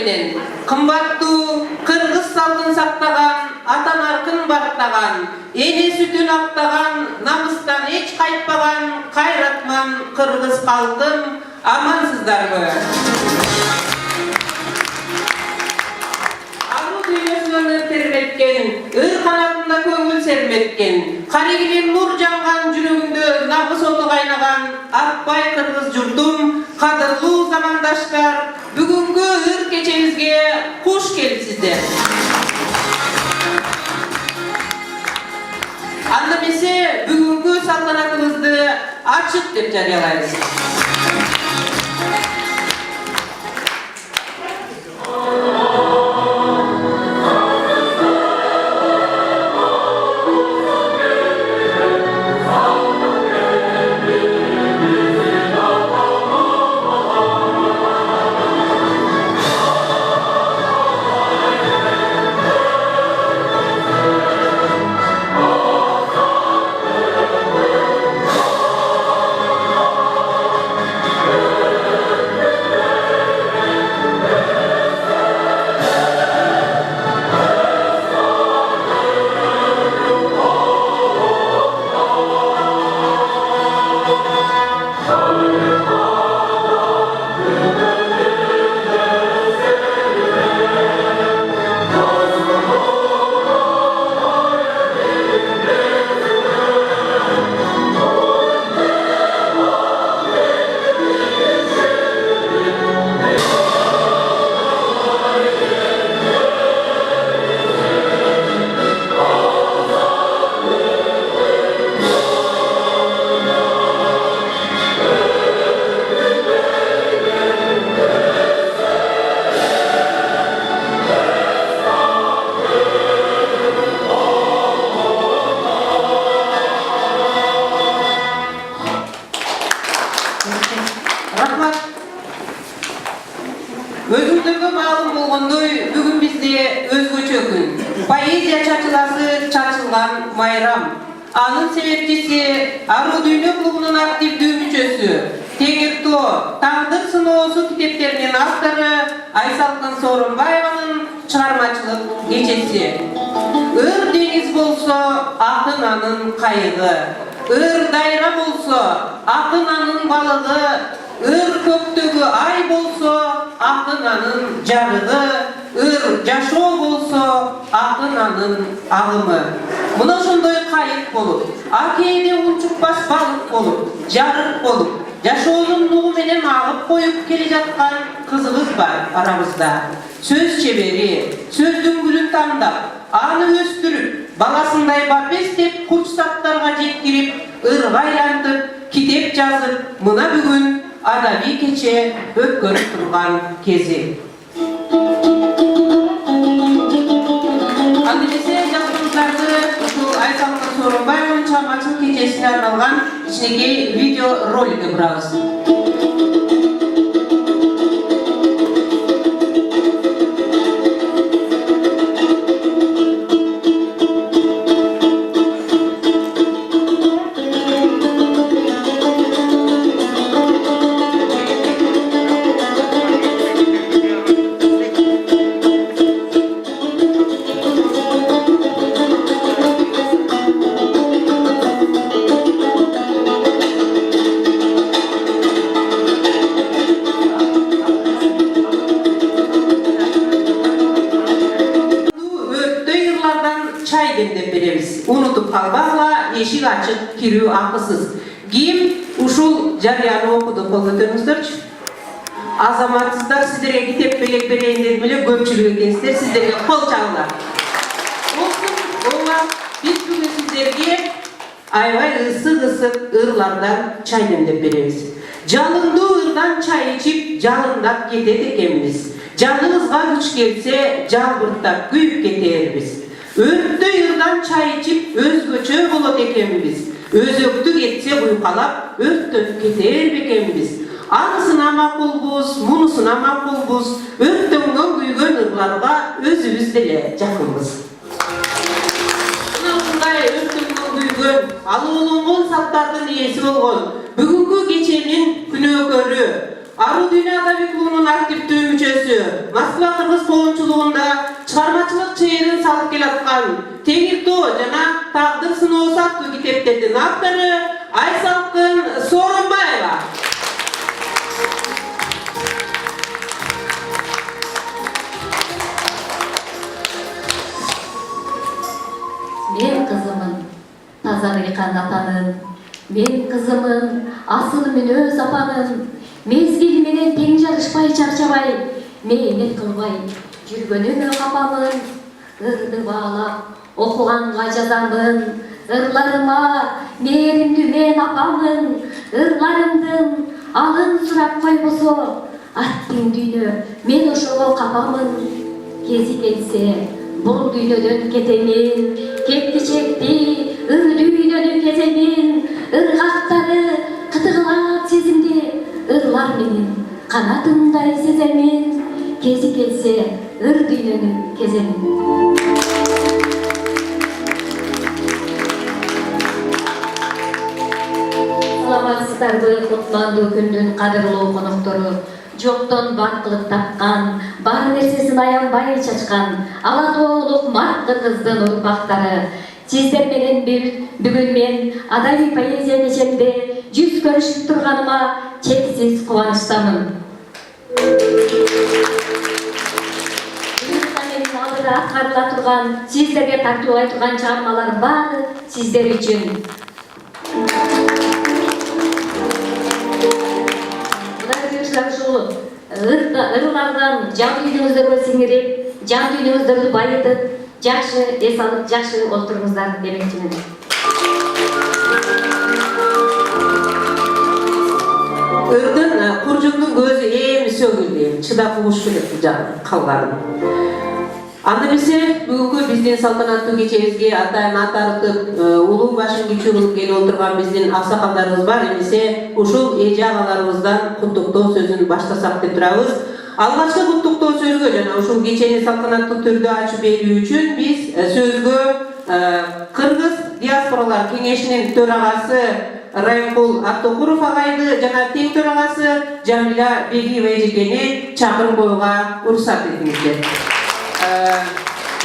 менен кымбаттуу кыргыз салтын сактаган, атанаркын бактаган, эне сүтүн актаган, намыстан эч кайтпаган кайратман кыргыз калкым, амансыздарбы? Тербеткен, ыр канатында көңіл серметкен, қарегінен нұр жанған жүрегінде намыс оты қайнаған, Акбай кыргыз жұртым, қадырлы замандаштар, бүгінгі ыр кечемізге қош келіпсіздер. Андамесе бүгінгі салтанатымызды ашық деп жариялаймыз. Өзүңдөргө маалым болгондой, бүгүн бизде өзгөчө күн. Поэзия чачыласы чачылган майрам. Анын себепчиси Ару Дүйнө клубунун активдүү мүчөсү, Теңиртоо Тагдыр сыноосу китептеринин автору Айсалкын Сооронбаеванын чыгармачылык кечеси. Ыр деңиз болсо, акын анын кайыгы. Ыр дайра болсо, акын анын балыгы. Ыр көктөгү ай болсо, акын анын жарыгы. Ыр жашоо болсо, акын анын агымы. Мына ошондой кайык болуп, акээде унчукпас балык болуп, жарык болуп, жашоонун нугу менен агып коюп келе жаткан кызыбыз бар арабызда. Сөз чебери, сөздүн гүлүн тандап, аны өстүрүп, баласындай бапестеп курчсаттарга жеткирип, ырга айлантып, китеп жазып, мына бүгүн адаби кече өткөрүп турган кези. Андемесе жастардарды ушул Айсалкын Сооронбаеванын чыгармачылык кечесине арналган кичинекей видео роликти көрөбүз. Çay demdep beremiz. Unutup kalbakla yeşil açık kirүү akısız. Kim uşul jarıyanı okudu kol көтөрүңүздөрчү. Azamatsızlar sizlere kitep belek bereyinler bile köpçülük ekensizler, sizlerge kol çağlar. Olsun, ola biz bugün sizlerge aybay ısık ırlardan çay demdep beremiz. Jalındı ırdan çay içip jalındap ketet ekemiz. Canınızga güç gelse jalbırtap kүйüp keterbiz. Örttö yırdan çay içip özgöçö bolot ekemiz. Özöktü getse uykalap örttö keter bekemiz. Anısına makulbuz, munusuna makulbuz. Örttöngön kүйgön ırlarga özübüz dele jakınbız. Ушундай өрттөнгөн күйгөн, алууланган салттардын ээси болгон бүгүнкү кеченин күнөөкөрү, Arı Dünya Adabi Klubu'nun aktifdүү müçösü, Moskva Kırgız koğunçuluğunda çıkarmacılık çeyrin salıp kelatkan Teğirdo jana Taqdir Sınoo Sattуу kiteplerinin avtoru Aysalkın Sooronбаева. Men kızımın Tazarıykan atanın, men kızımın asıl münöz apanın, mezgil menen teң жарышпай чарчабай, мээнет кылбай жүргөнүмө капамын, ырды баалап окуганга жазамын, ырларыма мээримдүү мен апамын, ырларымдын алын сурап койбосо, аттың дүйнө мен ошого капамын, кези келсе бул дүйнөдөн кетемин, кептичекти ыр дүйнөнү кеземин, ыргактары кытыгылап сезимди, ырлар менен канатымдай сеземин, кези келсе ыр дүйнөнү кеземин. Саламатсыздарбы кутландуу күндүн кадырлуу коноктору, жоктон бар кылып тапкан, бар нерсесин аянбай чачкан ала тоолук марткы кыздын урпактары. Сиздер менен бүгүн мен адаби поэзия кеченде жүз көрүшүп турганыма чексиз кубанычтамын. Менин алдыда аткарыла турган, сиздерге тартуулай турган чыгармалар баары сиздер үчүн. Ушул ырлардан жан дүйнөңүздөргө сиңирип, жан дүйнөңүздөрдү байытып, жакшы эс алып, жакшы олтуруңуздар демекчимин. Ырдын куржундун көзү эми сөгүлдү, чыдап угуш керек калганын. Аны билсе, бүгүнкү биздин салтанаттуу кечебизге атайын атартып, улуу башын кичүү кылып келип отурган биздин аксакалдарыбыз бар эмесе, ушул эже агаларыбыздан куттуктоо сөзүн баштасак деп турабыз. Алгачкы куттуктоо сөзгө жана ушул кечени салтанаттуу түрдө ачып берүү үчүн биз сөзгө Кыргыз диаспоралар кеңешинин төрагасы Райымкул Аттокуров агайды жана тең төрагасы Жамиля Бегиева эжекени чакырып коюуга уруксат этиңиздер.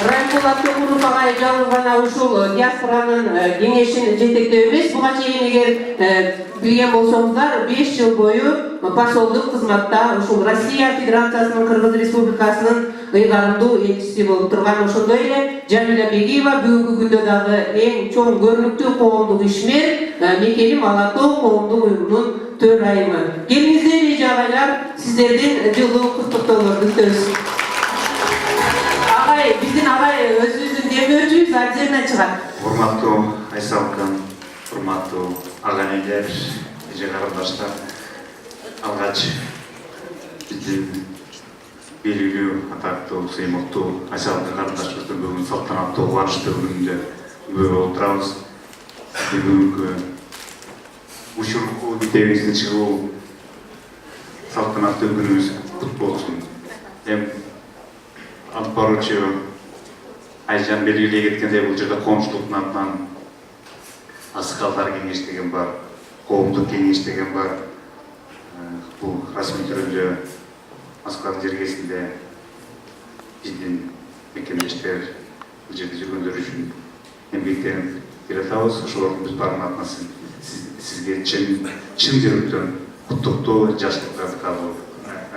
Райымкул Аттокуров агай жалгыз гана ушул диаспоранын кеңешин жетектөө эмес, буга чейин эгер билген болсоңуздар 5 жыл бою посолдук кызматта ушул Россия Федерациясынын Кыргыз Республикасынын ыйгарымдуу элчиси болуп турган. Ошондой эле Жамиля Бегиева бүгүнкү күндө дагы эң чоң көрүнүктүү коомдук ишмер Мекелим Ала Тоо коомдук уюмунун төрайымы. Келиңиздер эже агайлар, сиздердин жылуу куттуктоолорду күтөбүз. Биздин агай өзүбүздүн демөөрчүбүз отдельно чыгат. Урматтуу Айсалкын, урматтуу ага-энелер, эже карындаштар, алгач биздин белгилүү атактуу сыймыктуу Айсалкын карындашыбыздын бүгүн салтанаттуу кубанычтуу күнүндө көрүп отурабыз. Бүгүнкү ушул китебиңиздин чыгуу салтанаттуу күнүңүз кут болсун. Алып баруучу Айжан белгилей кеткендей, бул жерде коомчулуктун атынан Аксакалдар кеңеш деген бар, коомдук кеңеш деген бар. Бул расмий түрүндө Москванын жергесинде биздин мекемештер бул жерде жүргөндөр үчүн эмгектенип келатабыз. Ошолордун биз баарынын атынан сизге чын жүрөктөн куттуктоо жакшылыктарды кабыл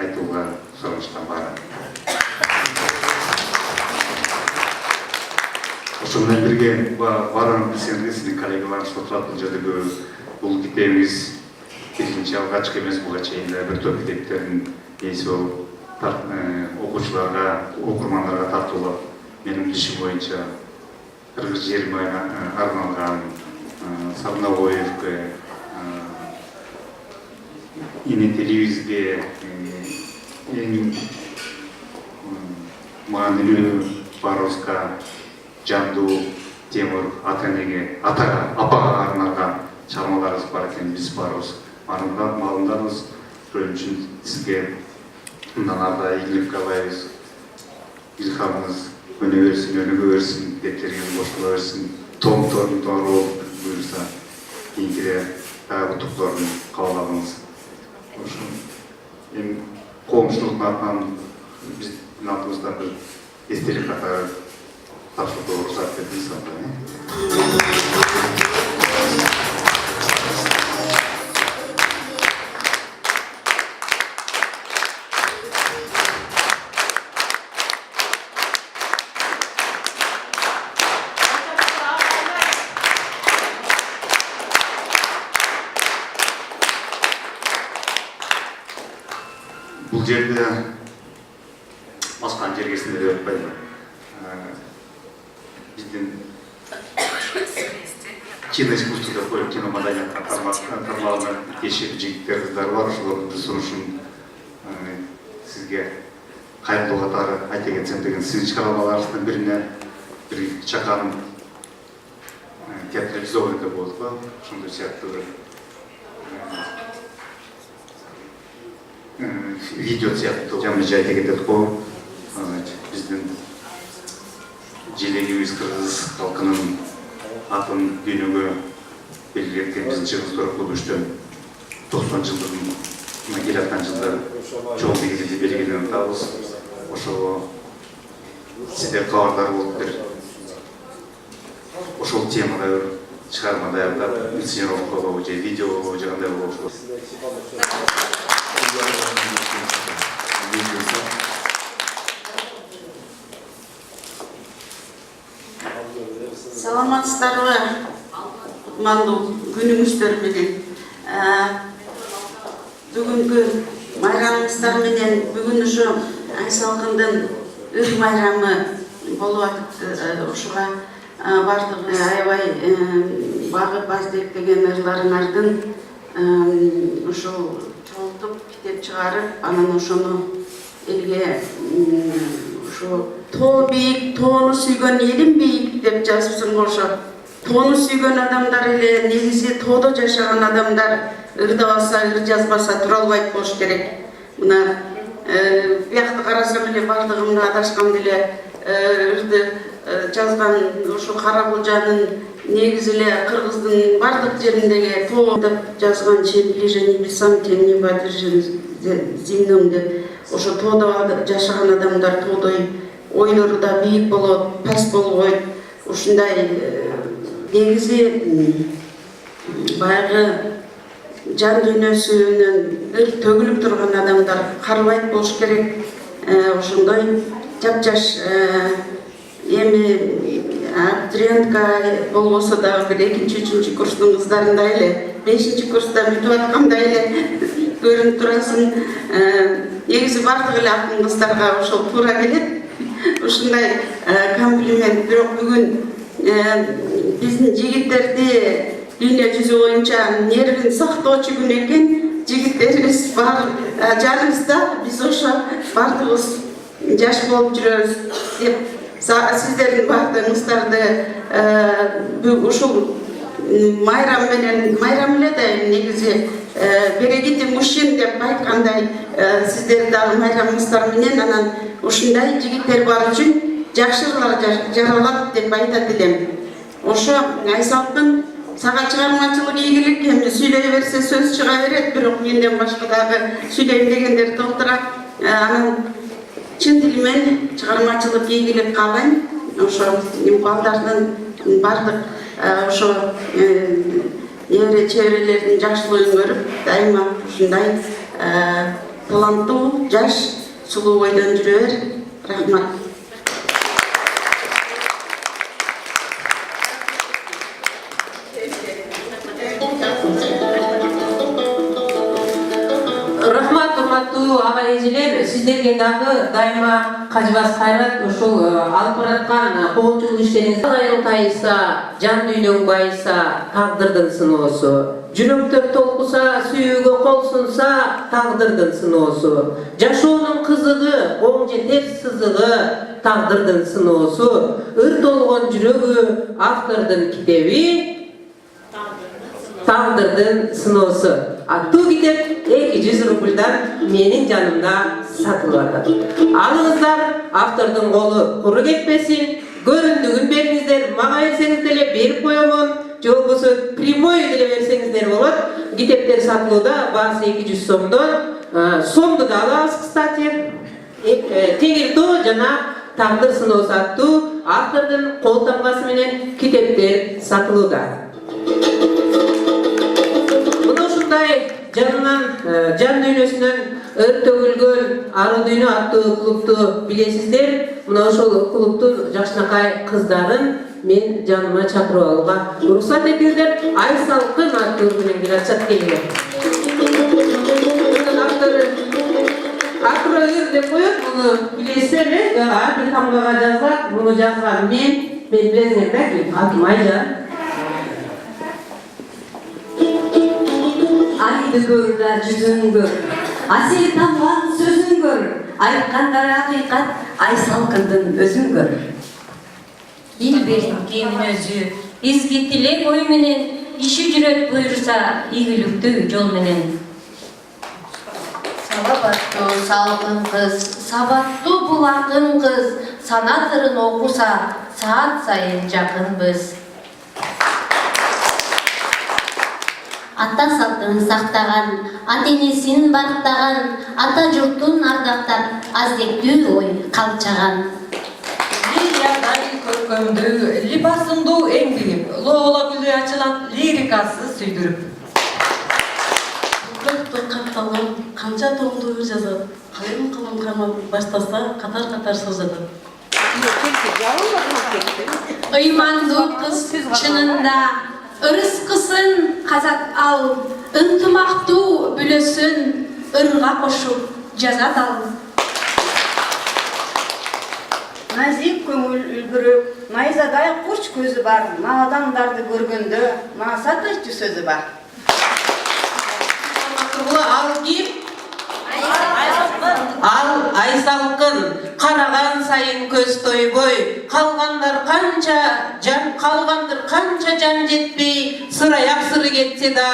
айтууга сурагычтан баары. Ошол менен бирге баарын билсеңиз, сиздин коллегаларыңыз отурат бул жерде бул китебиңиз биринчи алгачкы эмес, буга чейин бир топ китептердин ээси болуп, окуучуларга, окурмандарга тартуулап, менин билишим боюнча кыргыз жериме арналган Сарнабоевке, Ине телевизге эң маанилүү Пароска, Жандуу, Темур, ата-энеге, апага арналган чыгармаларыбыз бар экен, биз барыбыз маалымдарбыз. Ошол үчүн сизге мындан ары ийгилик каалайбыз. Илхамыңыз өнүгө берсин, китептериңиз кошула берсин, томторун толук буюрса, кийинкиде дагы куттуктоорун кабыл алыңыз. Эми коомчулуктун атынан биздин атыбыздан бир эстелик катары тапшырууга уруксат бердиңиз анда. Бұл жерде басқан жергесінде деп айтпаймын. Біздің кино искусство деп қойып, кино маданият тармағына кешегі жігіттер қыздар бар. Ошолордун сунушун сизге кайрылуу катары айта кетсем деген сиздин чыгармаларыңыздын бирине бир чаканым театрализован деп болот го. Ошондой сыяктуу видео сыяктуу жамы айта кетет го. Биздин желегибиз кыргыз халкынын атын дүйнөгө белгилеткен биздин чыгыс тор клубуштан 90 жылдыгына келаткан жылдар чоң негизинде белгиленип атабыз. Ошого сиздер кабардар болуп бир ошол темада бир чыгарма даярдап инсценировкалоо же видео же кандай болушу. Саламатсыздарбы, кутмандуу күнүңүздөр менен. Бүгүнкү майрамыңыздар менен бүгүн ушу Айсалкындын ыр майрамы болуп атат. Ушуга бардыгы аябай багып аздектеген ырларыңардын ушул чоңтуп китеп чыгарып, анан ошону элге ушу тоо бийик, тоону сүйгөн элим бийик деп жазыпсың ошо. Тоону сүйгөн адамдар эле негизи тоодо жашаган адамдар ырдабаса, ыр жазбаса тура албайт болуш керек. Мына биякты карасам эле бардыгымды адашкан деле ырды жазган ошо Каракулжанын негизи эле кыргыздын бардык жериндеги тоо деп жазган чем ближе небесам, тем не подвержен земным деп. Ошо тоодо жашаган адамдар тоодой ойлору да бийик болот, пас болбойт. Ушундай негизи баягы жан дүйнөсүнөн ыр төгүлүп турган адамдар карыбайт болуш керек. Ошондой жапжаш эми абитуриентка болбосо дагы бир 2-3 курстун кыздарындай эле 5 курста бүтүп аткандай эле көрүнүп турасың. Негизи бардык эле акын кыздарга ошол туура келет. Ушундай комплимент. Бирок бүгүн биздин жигиттерди дүйнө жүзү боюнча нервин сактоочу күн экен. Жигиттерибиз бар жаныбызда, биз ошо бардыгыбыз жаш болуп жүрөбүз деп сиздердин бардыгыңыздарды ушул майрам менен, майрам эле да негизи берегите мужчин деп айткандай сиздер дагы майрамыңыздар менен анан ушундай жигиттер бар үчүн жакшырлар жаралат деп айтат элем. Ошо Айсалкын сага чыгармачылык ийгилик, эми сүйлөй берсе сөз чыга берет, бирок менден башка дагы сүйлөйм дегендер толтура. Анан чын дил менен чыгармачылык ийгилик каалайм. Ошо балдардын бардык ошо небере чеберелердин жакшылыгын көрүп, дайыма ушундай таланттуу, жаш, сулуу бойдон жүрө бер. Рахмат. Рахмат, урматтуу ага-эжелер, сиздерге дагы дайыма кажыбас кайрат ушул алып бараткан коомчулук иштериңиз айыл тайса, жан дүйнөң байыса, тагдырдын сыноосу. Жүрөктөр толкуса, сүйүүгө кол сунса, тагдырдын сыноосу. Жашоонун кызыгы, оң же терс сызыгы, тагдырдын сыноосу. Ыр толгон жүрөгү, автордун китеби, тагдырдын сыноосу. Аттуу китеп 200 рубльдан менин жанымда сатылып атат. Алыңыздар, автордун колу куру кетпесин, көрүндүгүн бериңиздер, мага берсеңиз деле берип коёмун, же болбосо прямой деле берсеңиздер болот. Китептер сатылууда, баасы 200 сомдон. сомду да алабыз, кстати. Тегилтөө жана тагдыр сыноо саттуу автордун кол тамгасы менен китептер сатылууда. Мына ушундай жанынан, жан дүйнөсүнөн өр төгүлгөн Аруу Дүйнө аттуу клубту билесиздер. Мына ошол клубтун жакшынакай кыздарын мен жаныма чакырып алууга уруксат этиңиздер. Айсалкын аттуу менен келатышат келге. Акроир деп коет, муну билесиздер, ар бир тамгага жазылат. Муну жазган мен билесиңер да, атым Айжан. Айды көр да жүзүн көр, асел тамган сөзүн көр, айткандар акыйкат, Айсалкындын өзүн көр. Ил бердиккен өзү, изги тилек ой менен, иши жүрөт буйруса, ийгиликтүү жол менен. Салабаттуу салкын кыз, сабаттуу булакын кыз, санатырын окуса, саат сайын жакынбыз. Ата салтын сактаган, ата-энесин бактаган, ата журтун ардактап, аздектүү ой калчаган. Лириядай көркөмдүү, либасындуу эңдирип, лоола гүлү ачылат лирикасы сүйдүрүп. Топуракты катталган канча томду жазат, калем кылым камап баштаса катар-катар созат. Ыймандуу кыз чынында, ырыскысын казат ал, ынтымактуу бүлөсүн ырга кошуп жазат ал. Назик көңүл үлгүрүп, найзадай куч көзү бар, наадандарды көргөндө, насатыччы сөзү бар. Ал ким? Ал Айсалкын. Караган сайын көз тойбой, калгандыр канча жан жетпей, сыраяк сыры кетсе да,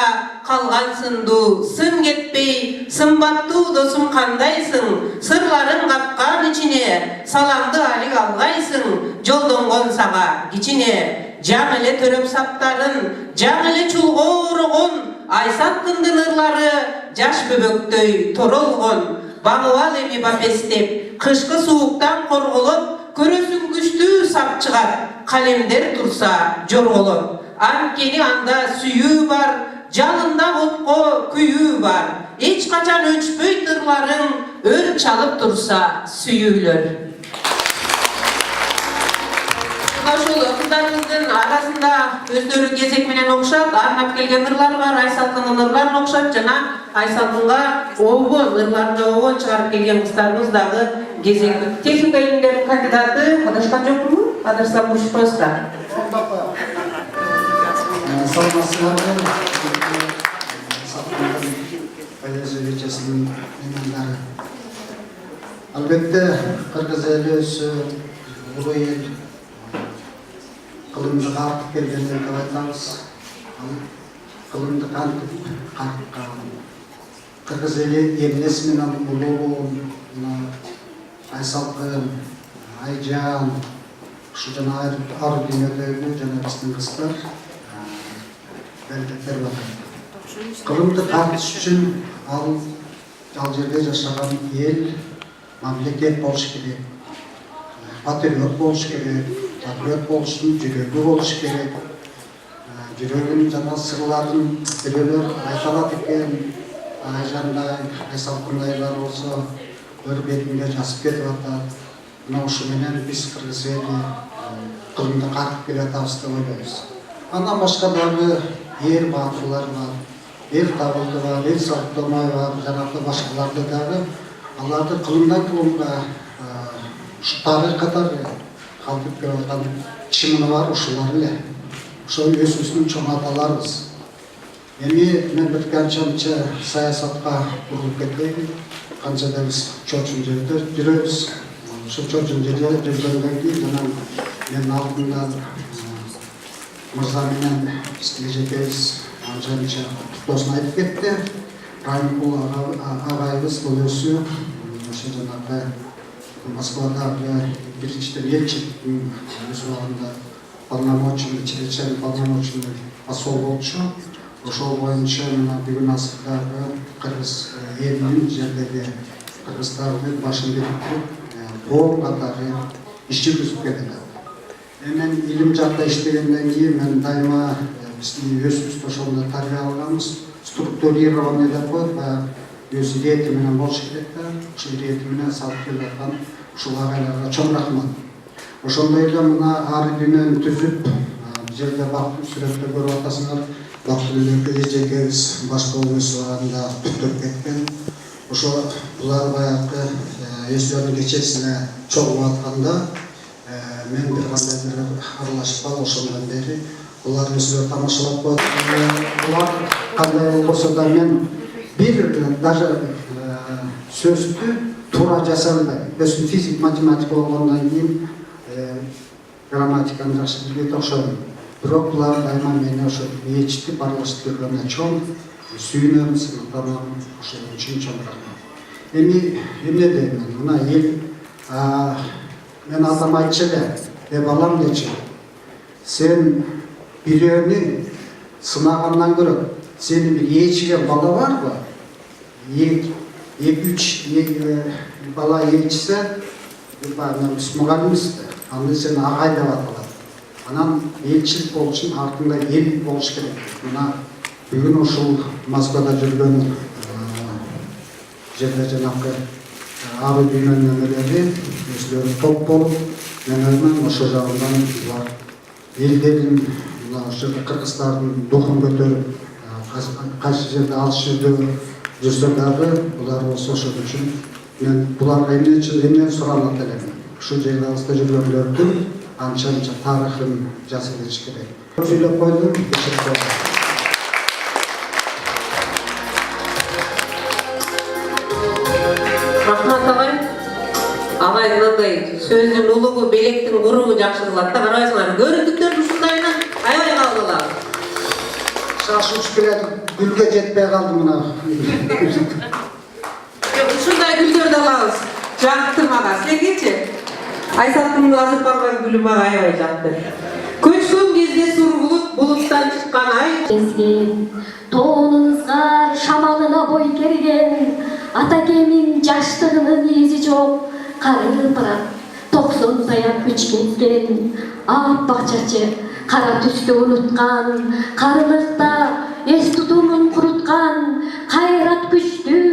калган сынду сын кетпей, сымбаттуу досум кандайсың, сырларын капкан ичине, саламды алик алгайсың, жолдонгон сага кичине. Жаң эле төрөп саптарын, жаң эле чулго орогон, Айсалкындын ырлары жаш бөбөктөй торолгон. Багып ал эми бапестеп, кышкы сууктан корголоп, көрөсүң күчтүү сап чыгат, калемдер турса жорголоп. Анткени анда сүйүү бар, жалында отко күйүү бар. Эч качан өчпөйт ырларың, өр чалып турса сүйүүлөр. Ошол кыздарыбыздын арасында өздөрү кезек менен окшоп, арнап келген ырлар бар, Айсалкындын ырларын окшоп жана Айсалкынга обон ырларды обон чыгарып келген кыздарыбыз дагы кезек. Техника илимдеринин кандидаты адашкан жокпу? Адашсам урушуп коесуздар. Саламатсыздарбы? Поэзия вечесинин меймандары. Албетте кыргыз эли өзү улуу эл кылымды картып келгенде деп айтабыз. Кылымды кантип карткан. Кыргыз эли эмнеси менен улуу, Айсалкын, Айжан, ушу жана Аруу Дүйнөдөгү жана биздин кыздар берип атат. Кылымды тартыш үчүн ал жерде жашаган эл, мамлекет болуш керек. Патриот болуш керек. Патриот болуштун жүрөгү болуш керек. Жүрөгүн жана сырларын бирөөлөр айта алат экен. Айжандай, Айсалкындайлар болсо өр бетинде жазып кетип атат. Мына ушу менен биз кыргыз эли кылымды картып келе атабыз деп ойлойбуз. Андан башка дагы эр баатырлар бар, эр табылды бар, эр Сартомай бар, жанагы башкаларды дагы аларды кылымдан кылымга ушу тарых катары калтырып келе аткан чымыны бар ушулар эле. Ошол өзүбүздүн чоң аталарыбыз. Эми мен бир канча саясатка урулуп кетейин. Канча да биз чоочун жерде жүрөбүз. Ошол чоочун жерде жүргөндөн кийин жана менин алдымда мырза менен биздин эжекебиз анчанча куттоосун айтып кетти. Райымкул агайыбыз бул өзү ошо жанагы Москвадагы биринчиден элчиликтин өз убагында полномоченный, чрезвычайный полномоченный посол болчу. ошол боюнча мына бүгүн асырдагы кыргыз элинин жердеги кыргыздардын башын бириктирип коом катары иш жүргүзүп келет. Мен илим жакта иштегенден кийин мен дайыма биздин өзүбүздү ошондо тарбиялаганбыз. Структурированный деп коет, баягы өз ирети менен болуш керек да, ошол ирети менен салып келаткан ушул агайларга чоң рахмат. Ошондой эле мына ар күнүн түзүп, жерде бактын сүрөттө көрүп атасыңар, бактылуу эжекебиз башка облустарында түптөп кеткен. Ошо булар баягы өздөрүнүн кечесине чогулуп атканда мен бир кандай бир аралашпал ошондон бери булар өздөрү тамашалап коет. Булар кандай болбосо да мен бир даже сөздү туура жасай албайм. Өзүм физик математика болгондон кийин грамматиканы жакшы билбейт окшойм. Бирок булар дайыма мени ошо ээрчитип аралашып жүргөнүнө чоң сүйүнөм, сыйынтамам, ошол үчүн чоң рахмат. Эми эмне дейм мен? Мына эл мен атам айтчу эле, балам дечи, сен бирөөнү сынагандан көрө, сени бир ээчиген бала барбы? 2-3 бала ээчисе, биз мугалимбиз да, анда сен агай деп аталат. Анан элчилик болуш үчүн артыңда эл болуш керек. Мына бүгүн ушул Москвада жүргөн жерде жанагы ары дүйнөнүн элери өзлөрү топ болуп, мен ойлойм ошо жагынан булар элдерин, мына ошо кыргыздардын духун көтөрүп, кайсы жерде алыс жерде жүрсө дагы булар болсо ошол үчүн мен буларга эмне суранат элем. Ушул жерде алыста жүргөндөрдүн анча тарыхын жазып бериш керек. Сүйлөп койдум. Рахмат агай. Агай мындай сөздүн улугу, белектин куругу жакшы кылат да, карабайсыңар. Көрүндүктөр ушундайынан аябай кабыл алабыз. Шаш учуп келет, гүлгө жетпей калды мына. Ушундай гүлдөрдү алабыз. Жакты мага. Силергечи? Айсаттын азып барган гүлү мага аябай жакты. Көчкөн кезде сур булуттан чыккан ай Кезген, тоонуңузга шамалына бой керген, атакемин жаштыгынын изи жок, кары барат, 90 таяп күч кеткен, аппак чачы, кара түстү унуткан, карылыкта эс тутумун куруткан, кайрат күчтүү,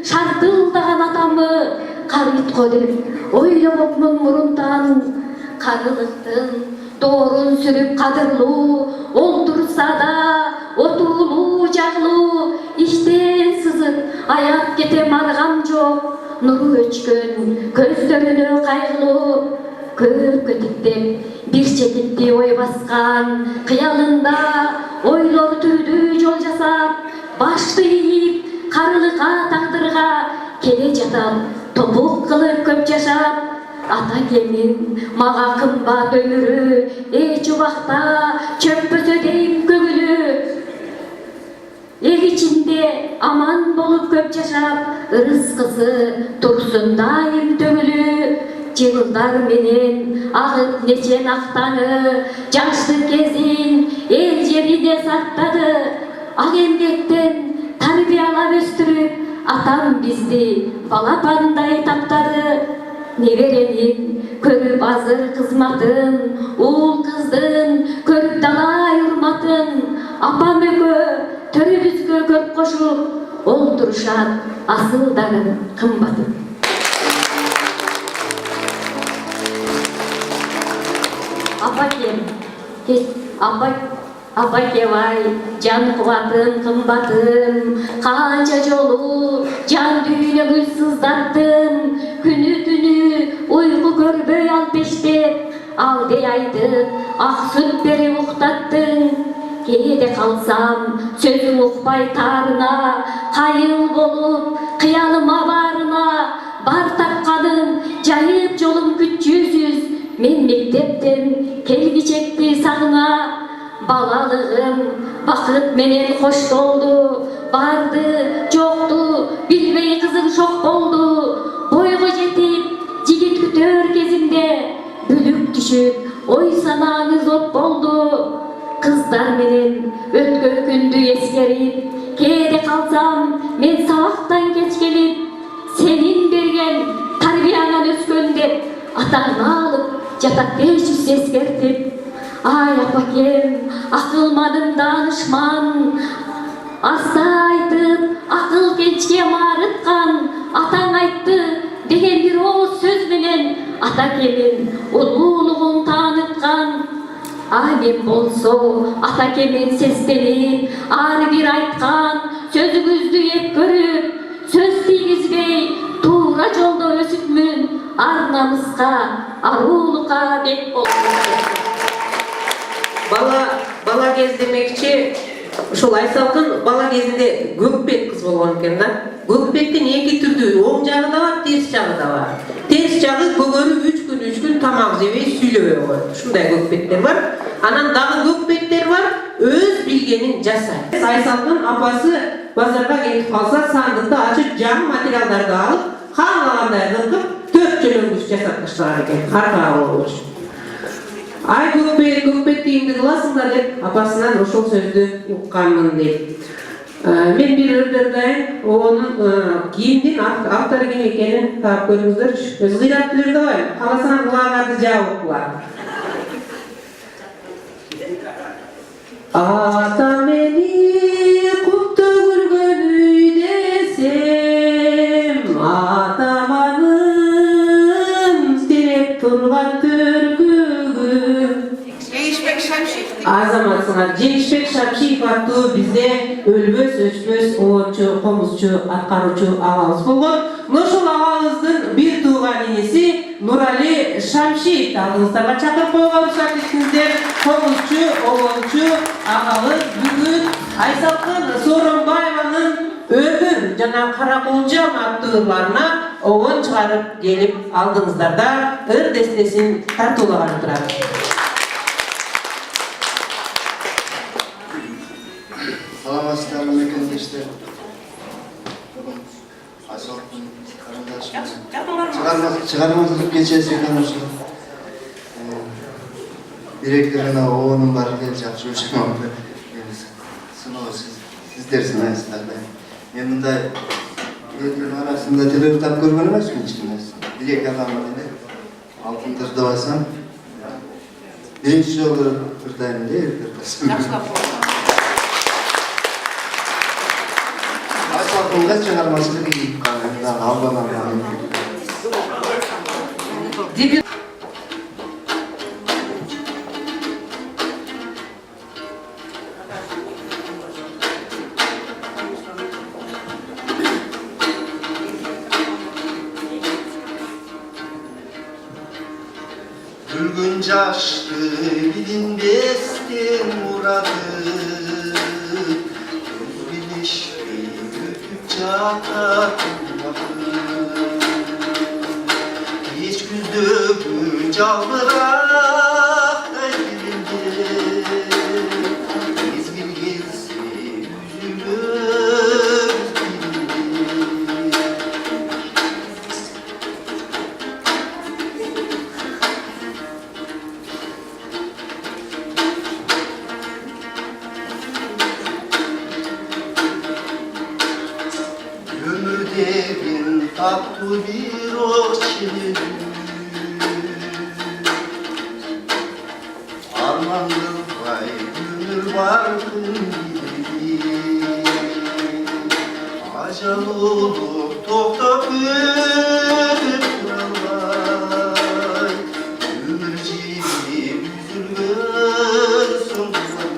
шартылдаган атамы, карытко деп ойлобопмун мурунтан, карылыктын доорун сүрүп кадырлуу, олтурса да отуулуу жагылуу, иштен сызып аяп кетем аргам жок, нуру өчкөн көздөрүнө кайгылуу, көпкө тиктеп бир чекитти ой баскан, кыялында ойлор түрдүү жол жасап, башты ийип карылыкка тагдырга келе жатам, топук кылып көп жашап. Атакемин мага кымбат өмүрү, эч убакта чөкпөсө дейм көгүлү. Эл ичинде аман болуп көп жашап, ырыскысы турсун дайым төгүлү. Жылдар менен агып нечен актаны, жаштык кезин эл жерине сактады. Ак эмгектен тарбиялап өстүрүп, атам бизди балапандай таптады. Неберенин көрүп азыр кызматын, уул кыздын көрүп далай урматын, апам экөө төрүбүзгө көп кошуп олтурушат асылдарын кымбатын. Апакем-ай, жан кубатым, кымбатым, канча жолу жан дүйнөгү сыздаттым, күнү-түнү уйку көрбөй ал пештеп, алдей айтып, ак сүт берип уктаттың. Кээде калсам, сөзүң укпай таарына, кайыл болуп, кыялыма баарына, бар тапканым, жайып жолум күчүүсүз, мен мектептен келгичекти сагына. Балалыгым бакыт менен коштолду, барды, жокту, билбей кызым шок болду. Бойго жетип, жигит күтөр кезимде, бүлүк түшүп, ой санаңыз от болду. Кыздар менен өткөн күндү эскерип, кээде калсам мен сабактан кеч келип, сенин берген тарбияңан өскөн деп атаңды алып жатат бейшүз эскертип. Ай апакем, акылманым данышман, аста айтып, акыл кечке марыткан, атаң айтты деген бир ооз сөз менен атакемин улуулугун тааныткан. Ай мен болсо атакемен сестенип, ар бир айткан сөзүңүздү эп көрүп, сөз тийгизбей туура жолдо өсүпмүн, ар намыска, арулукка бек болдум. Бала кез демекчи, ушул Айсалкын бала кезинде көкпек кыз болгон экен да. Көкпектин эки түрдүү, оң жагы да бар, терс жагы да бар. Терс жагы көгөрүп 3 күн тамак жебей сүйлөбөй коет. Ушундай көкпектер бар. Анан дагы көкпектер бар, өз билгенин жасайт. Айсалкын апасы базарга кетип калса, сандыкты ачып, жаңы материалдарды алып, каалагандай кыркып, 4 жөлөңгүч жасап таштаган экен, каркаа болуш. Ай көкпек дейинди кыласыңдар деп апасынан ошол сөздү укканмын дейт. Мен бир ырдырдайын, онун кийимдин автору ким экенин таап көрүңүздөр. Өз кыйрап билерди ғой, каласаң кулагарды жабып кула. Ата мени кутта көргөн үйдесем, атаманын тиреп турган Азаматсыңар Жеңишбек Шамшиев аттуу бизде өлбөс өчпөс оончу, комузчу, аткаруучу агабыз болгон. Ошол агабыздын бир тууган иниси Нурали Шамшиев алдыңыздарга чакырып койгон, уруксат этиңиздер. Комузчу, оончу агабыз бүгүн Айсалкын Сооронбаеванын Өбүн жана Каракулжам аттууларына оон чыгарып келип алдыңыздарда ыр дестесин тартуулаганы турат. Саламатсыздарбы мекендештер. Айсалкын карындашым. Чыгармачылык кечеси экен ошо. Директоруна оонум бар экен, жакшы өчмөмдү. Сыноо сиздер сынайсыздар да. Мен мындай элдин арасында телевизор тап көргөн эмесмин эч нерсе. Директор адамы эле алтындырды басам. Биринчи жолу ырдайм эле эркектесим. Айсалкынга чыгармачылык ийип калганда албанан Gülgün yaşlı bilinmezden muradı Göz bilişli öpüp çatar Hiç güzdüğün çaldırak da dilinde Biz bilgisi yüzümüz Ömürdevin tatlı bir oşçülü Armandır vay gönül vardır Acal olup toktap öpüp duralay Ömür cimri üzülgün sonlarlar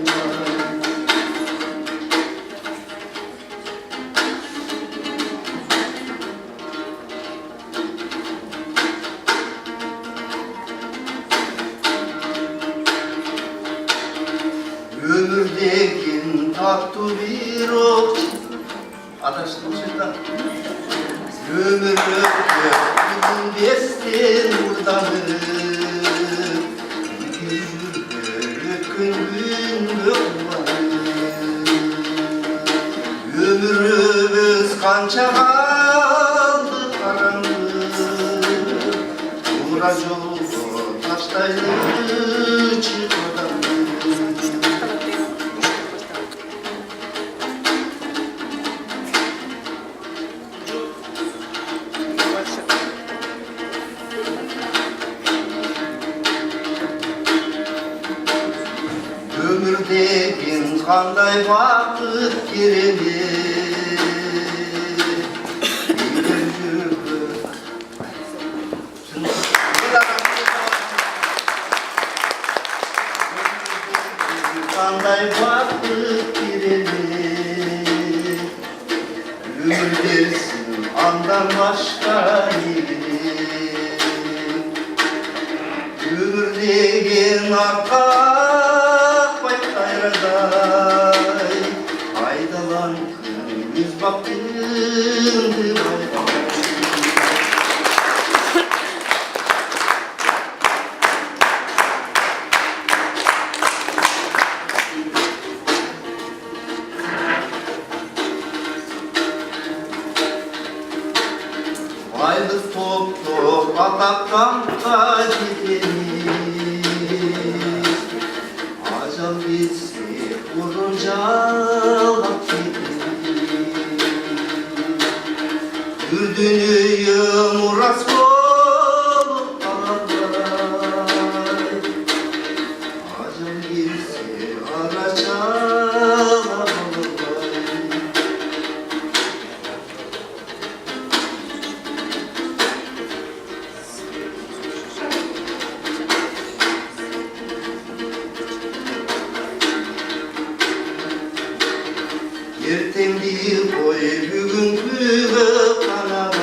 Ömürdegin tatlı bir okçu Adaştım şeytan Ömür bilinmezden murdanır Ökün gün Ömrümüz kança kaldı karanlık Uğra yolu taştaylı çıkmadan qanday vaqt keredir. Qanday vaqt keredir. Ömür versin andan başka ömür degen arka baytayraday aydalan yüz baktındı aylık toplu ataktan kaçırırız Acal bitse vurunca Ürdünüyüm uğras olup kalanlar Acal bitse araçalar Ertemdi koy bugünkü kanaat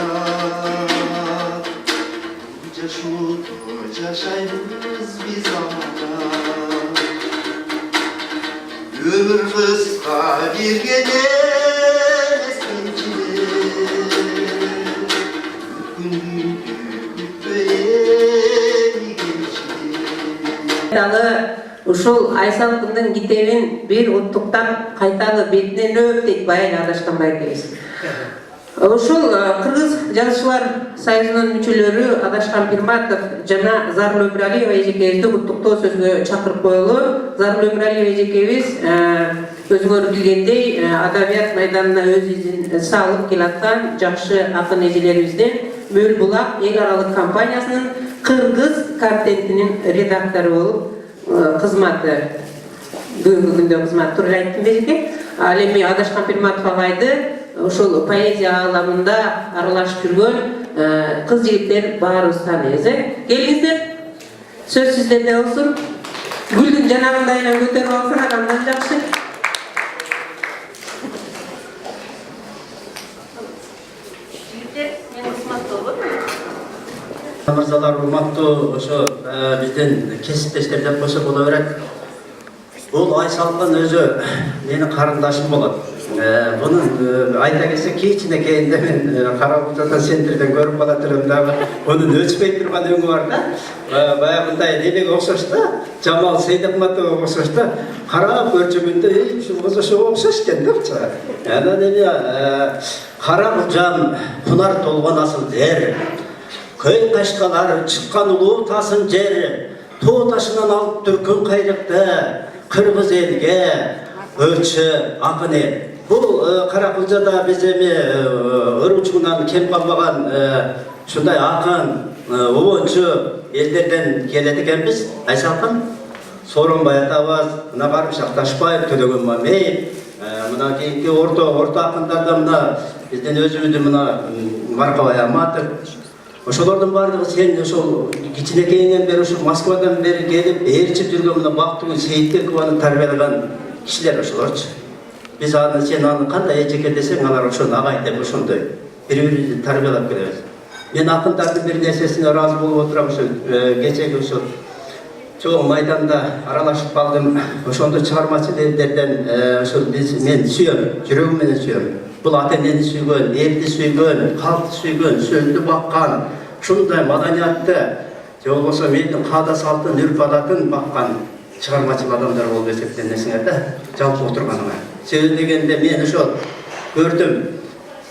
Bunca şutu yaşayız biz amada Ömür kıska bir gece eskinçiler Gündüğündü bütbeyeni gençler Dalı ушул Айсалкындын китебин бир уттуктан кайталы бетинен өп дейт Баян Адашканбай экебиз. Ушул Кыргыз Жазушулар Союзунун мүчөлөрү Адашкан Пирматов жана Зарыл Өмүралиева эжекебизди куттуктоо сөзгө чакырып коелу. Зарыл Өмүралиева эжекебиз өзүңөр билгендей адабият майданына өз изин салып келаткан жакшы акын эжелерибизден Мөл Булак эл аралык компаниясынын Кыргыз контентинин редактору болуп кызматы бүгүнкү күндө кызмат туруп айттым бежеке. Ал эми Адашкан Пирматов агайды ошол поэзия ааламында аралашып жүргөн кыз жигиттер баарыбыз тааныйбыз. Келиңиздер, сөз сиздерде болсун. Гүлдүн жанагындай эле көтөрүп алсаң адамдан жакшы. Жигиттер, мен кызматта болот. Мырзалар, урматтуу ошо биздин кесиптештер деп койсо боло берет. Бул Айсалкын өзү менин карындашым болот. Бунун айта келсе кичинекейинде мен Карабулчата центрден көрүп кала турдум дагы. Онун өчпөй турган өңү бар да. Баягындай элеге окшош да, Жамал Сейдахматовго окшош да. Карап көрчүмүндө ушул ошо окшош экен депчи. Анан эми карап жан кунар толгон асыл жер. Көй кашкалар чыккан улуу тасын жер, тоо ташынан алып түркүн кайрыкты, кыргыз элге өлчү акын эл. Бул Каракулжада биз эми ыручугунан кем калбаган ушундай акын, обончу элдерден келет экенбиз. Айсалкын, Сооронбай атабыз, мына Барымшак Ташбаев, Төлөгөн Мамеев, мына кийинки орто акындарда мына биздин өзүбүздүн мына Маркабай Аматов. Ошолордун баардыгы сен ошол кичинекейиңен бери ушу Москвадан бери келип ээрчип жүргөн мына Бактыгүл Сейитбекованы тарбиялаган кишилер ошолорчу. Биз аны сен аны кандай эжеке десең алар ошону агай деп ошондой бири-бирибизди тарбиялап келебиз. Мен акындардын бир нерсесине ыраазы болуп отурам. Ошо кечеги ошо чоң майданда аралашып калдым. Ошондо чыгармачыл элдерден ошо мен сүйөм, жүрөгүм менен сүйөм. Бул ата-энени сүйгөн, элди сүйгөн, калкты сүйгөн, сөздү баккан, ушундай маданиятты, же болбосо мендин каада салтын, үрп адатын баккан чыгармачыл адамдар болуп эсептенесиңер да, жалпы отурганыңа. Себеби дегенде мен ошол көрдүм.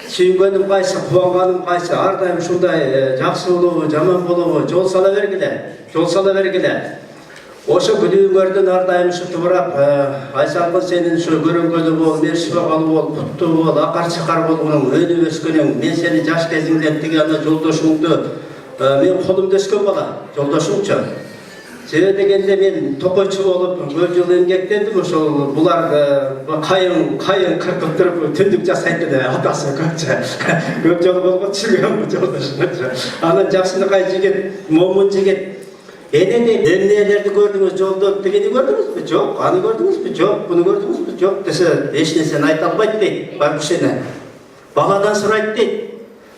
Сүйгөнүм кайсы, кубанганым кайсы, ар дайым ушундай жакшы болобу, жаман болобу, жол сала бергиле. Ошо күнүңөрдүн ар дайым ушу тубурап, Айсалкын сенин ушу көрөнгөлү бол, мершибагалы бол, куттуу бол, акар чакар болгонуң, өнүп өскөнүң, мен сени жаш кезиңден тиги ана жолдошуңду, мен колумда өскөн бала, жолдошуңчу. Себеби дегенде мен токойчу болуп көп жыл эмгектендим, ошол булар кайын кыркып туруп түндүк жасайт да атасы көпчө. Көп жолу болгон чүгөн бу жолдошуна. Анан жакшынакай жигит, момун жигит. Эмнелерди көрдүңүз жолдо дегени көрдүңүзбү? Жок. Аны көрдүңүзбү? Жок. Буну көрдүңүзбү? Жок десе эч нерсени айта албайт дейт. Бар кишине. Баладан сурайт дейт.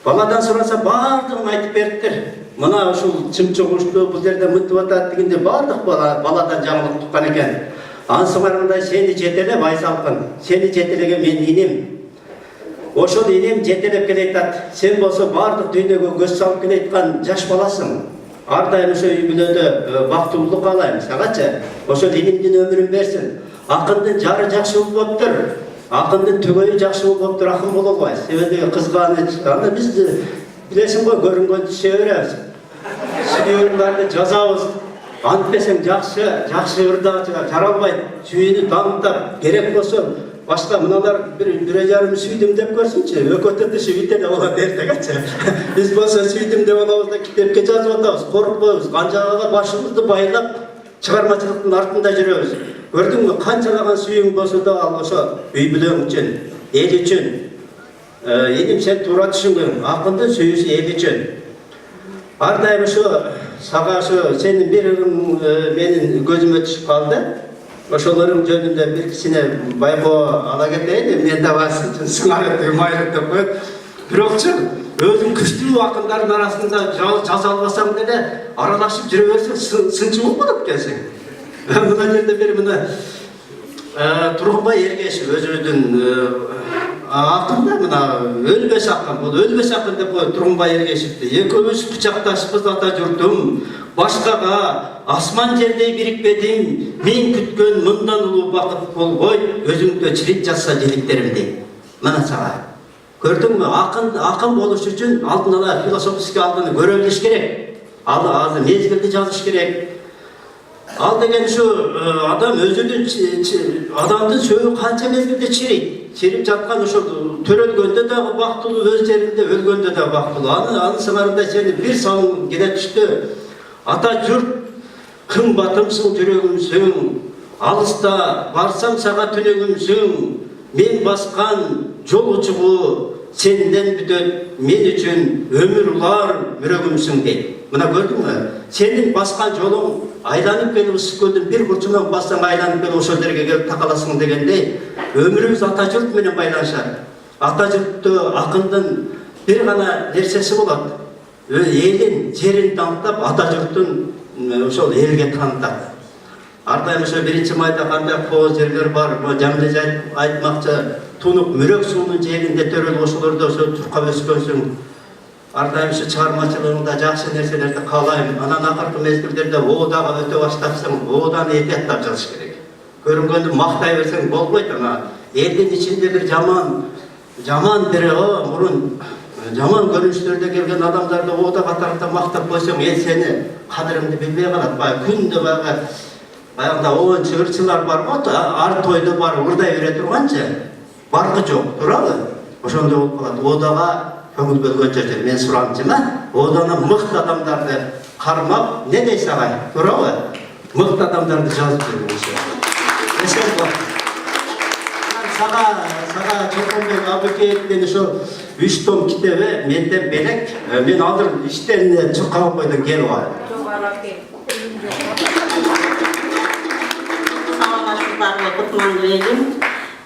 Баладан сураса баардыгын айтып бериптир. Мына ушул чымчыгушту бул жерде мынтип атат дегенде баардык баладан жаңылык туккан экен. Ансыңарындай сени жетелеп Айсалкын. Сени жетелеген менин инем. Ошол инем жетелеп келе атат. Сен болсо баардык дүйнөгө көз салып келе аткан жаш баласың. Ар дайым ошо үй бүлөдө бактылуулук каалайм сагачы. Ошол илимдин өмүрүн берсин. Акындын жары жакшы болуптур. Акындын түгөйү жакшы болуптур, акын боло албайбыз. Себеби кызганыч. Анда биз билесиң го көрүнгөндү сүйө беребиз. Сүйүүрларды жазабыз. Антпесең жакшы ырдагы жаралбайт. Сүйүүнү дамытап, керек болсо башка мыналар бир жарым сүйдүм деп көрсүнчү. Өкөтөтү сүйүтө да болот эртегечи. Биз болсо сүйдүм деп алабыз да китепке жазып атабыз. Коркпойбуз. Канчага башыбызды байлап чыгармачылыктын артында жүрөбүз. Көрдүңбү, канчалаган сүйүң болсо да ал ошо үй бүлөң үчүн, эл үчүн. Эним сен туура түшүнгөн. Акындын сүйүүсү эл үчүн. Ар дайым ошо сага ошо сенин бир ырың менин көзүмө түшүп калды. Ошолордун жөнүндө бир кичине байкоо ала кетейин. Мен да басып сыңарып майрып деп коет. Бирокчу өзүң күчтүү акындардын арасында жаза албасаң деле аралашып жүрө берсең сынчы болуп калат экенсиң. Мына жерде бир мына Тургунбай Эргешев өзүнүн акында мына өлбөс акын, бул өлбөс акын деп коет Тургунбай Эргешевди. Экөөбүз кучакташпыз ата журтум, башкага асман жердей бирикпедим, мен күткөн мындан улуу бакыт болбой, өзүңдө чирит жатса желиктеримди. Мына сага. Көрдүңбү, акын болуш үчүн алдын ала философский алдын көрө билиш керек. Ал мезгилди жазыш керек. Ал деген ушу адам өзүнүн адамдын сөөгү канча мезгилде чирип жаткан ошо төрөлгөндө дагы бактылуу, өз жеринде өлгөндө да бактылуу. Аны сыңарында сени бир сауң келе түштү. Ата журт кымбатымсың жүрөгүмсүң, алыста барсам сага түнөгүмсүң, мен баскан жол учугу сенден бүтөт, мен үчүн өмүр улар мүрөгүмсүң дейт. Мына көрдүңбү? Сенин баскан жолуң айланып келип ысык көлдүн бир бурчунан бассаң айланып келип ошол жерге келип такаласың дегендей, өмүрүбүз ата журт менен байланышат. Ата журтту акындын бир гана нерсеси болот. Элин, жерин дамытап, ата журтун ошол элге таанытат. Ар дайым ошо 1-майда кандай кооз жерлер бар, жамле айтмакчы, тунук мүрөк суунун жээлинде төрөлүп ошолордо ошо туркап өскөнсүң. Ар дайым ушу чыгармачылыгыңда жакшы нерселерди каалайм. Анан акыркы мезгилдерде оодага өтө баштапсың, ооданы этияттап жазыш керек. Көрүнгөндү мактай берсең болбойт. Ана элдин ичинде бир жаман бир мурун жаман көрүнүштөрдө келген адамдарды оода катарында мактап койсоң, эл сени кадырыңды билбей калат. Баягы күндө баягында оончу ырчылар бар го, ар тойдо бар урдай бере турганчы, баркы жок, туурабы? Ошондой болуп калат. Оодага көңүл бөлгөнчө жүр. Мен сурамчымы? Оодана мыкты адамдарды кармап, не дейсиң агай? Туурабы? Мыкты адамдарды жазып жүргүңүз. Эсен бол. Сага Чолпонбек Абыкеевдин ошо 3 том китеби менден белек. Мен азыр иштен чыккан бойдон келип алам. Саламатсыздарбы, кутмандуу элим.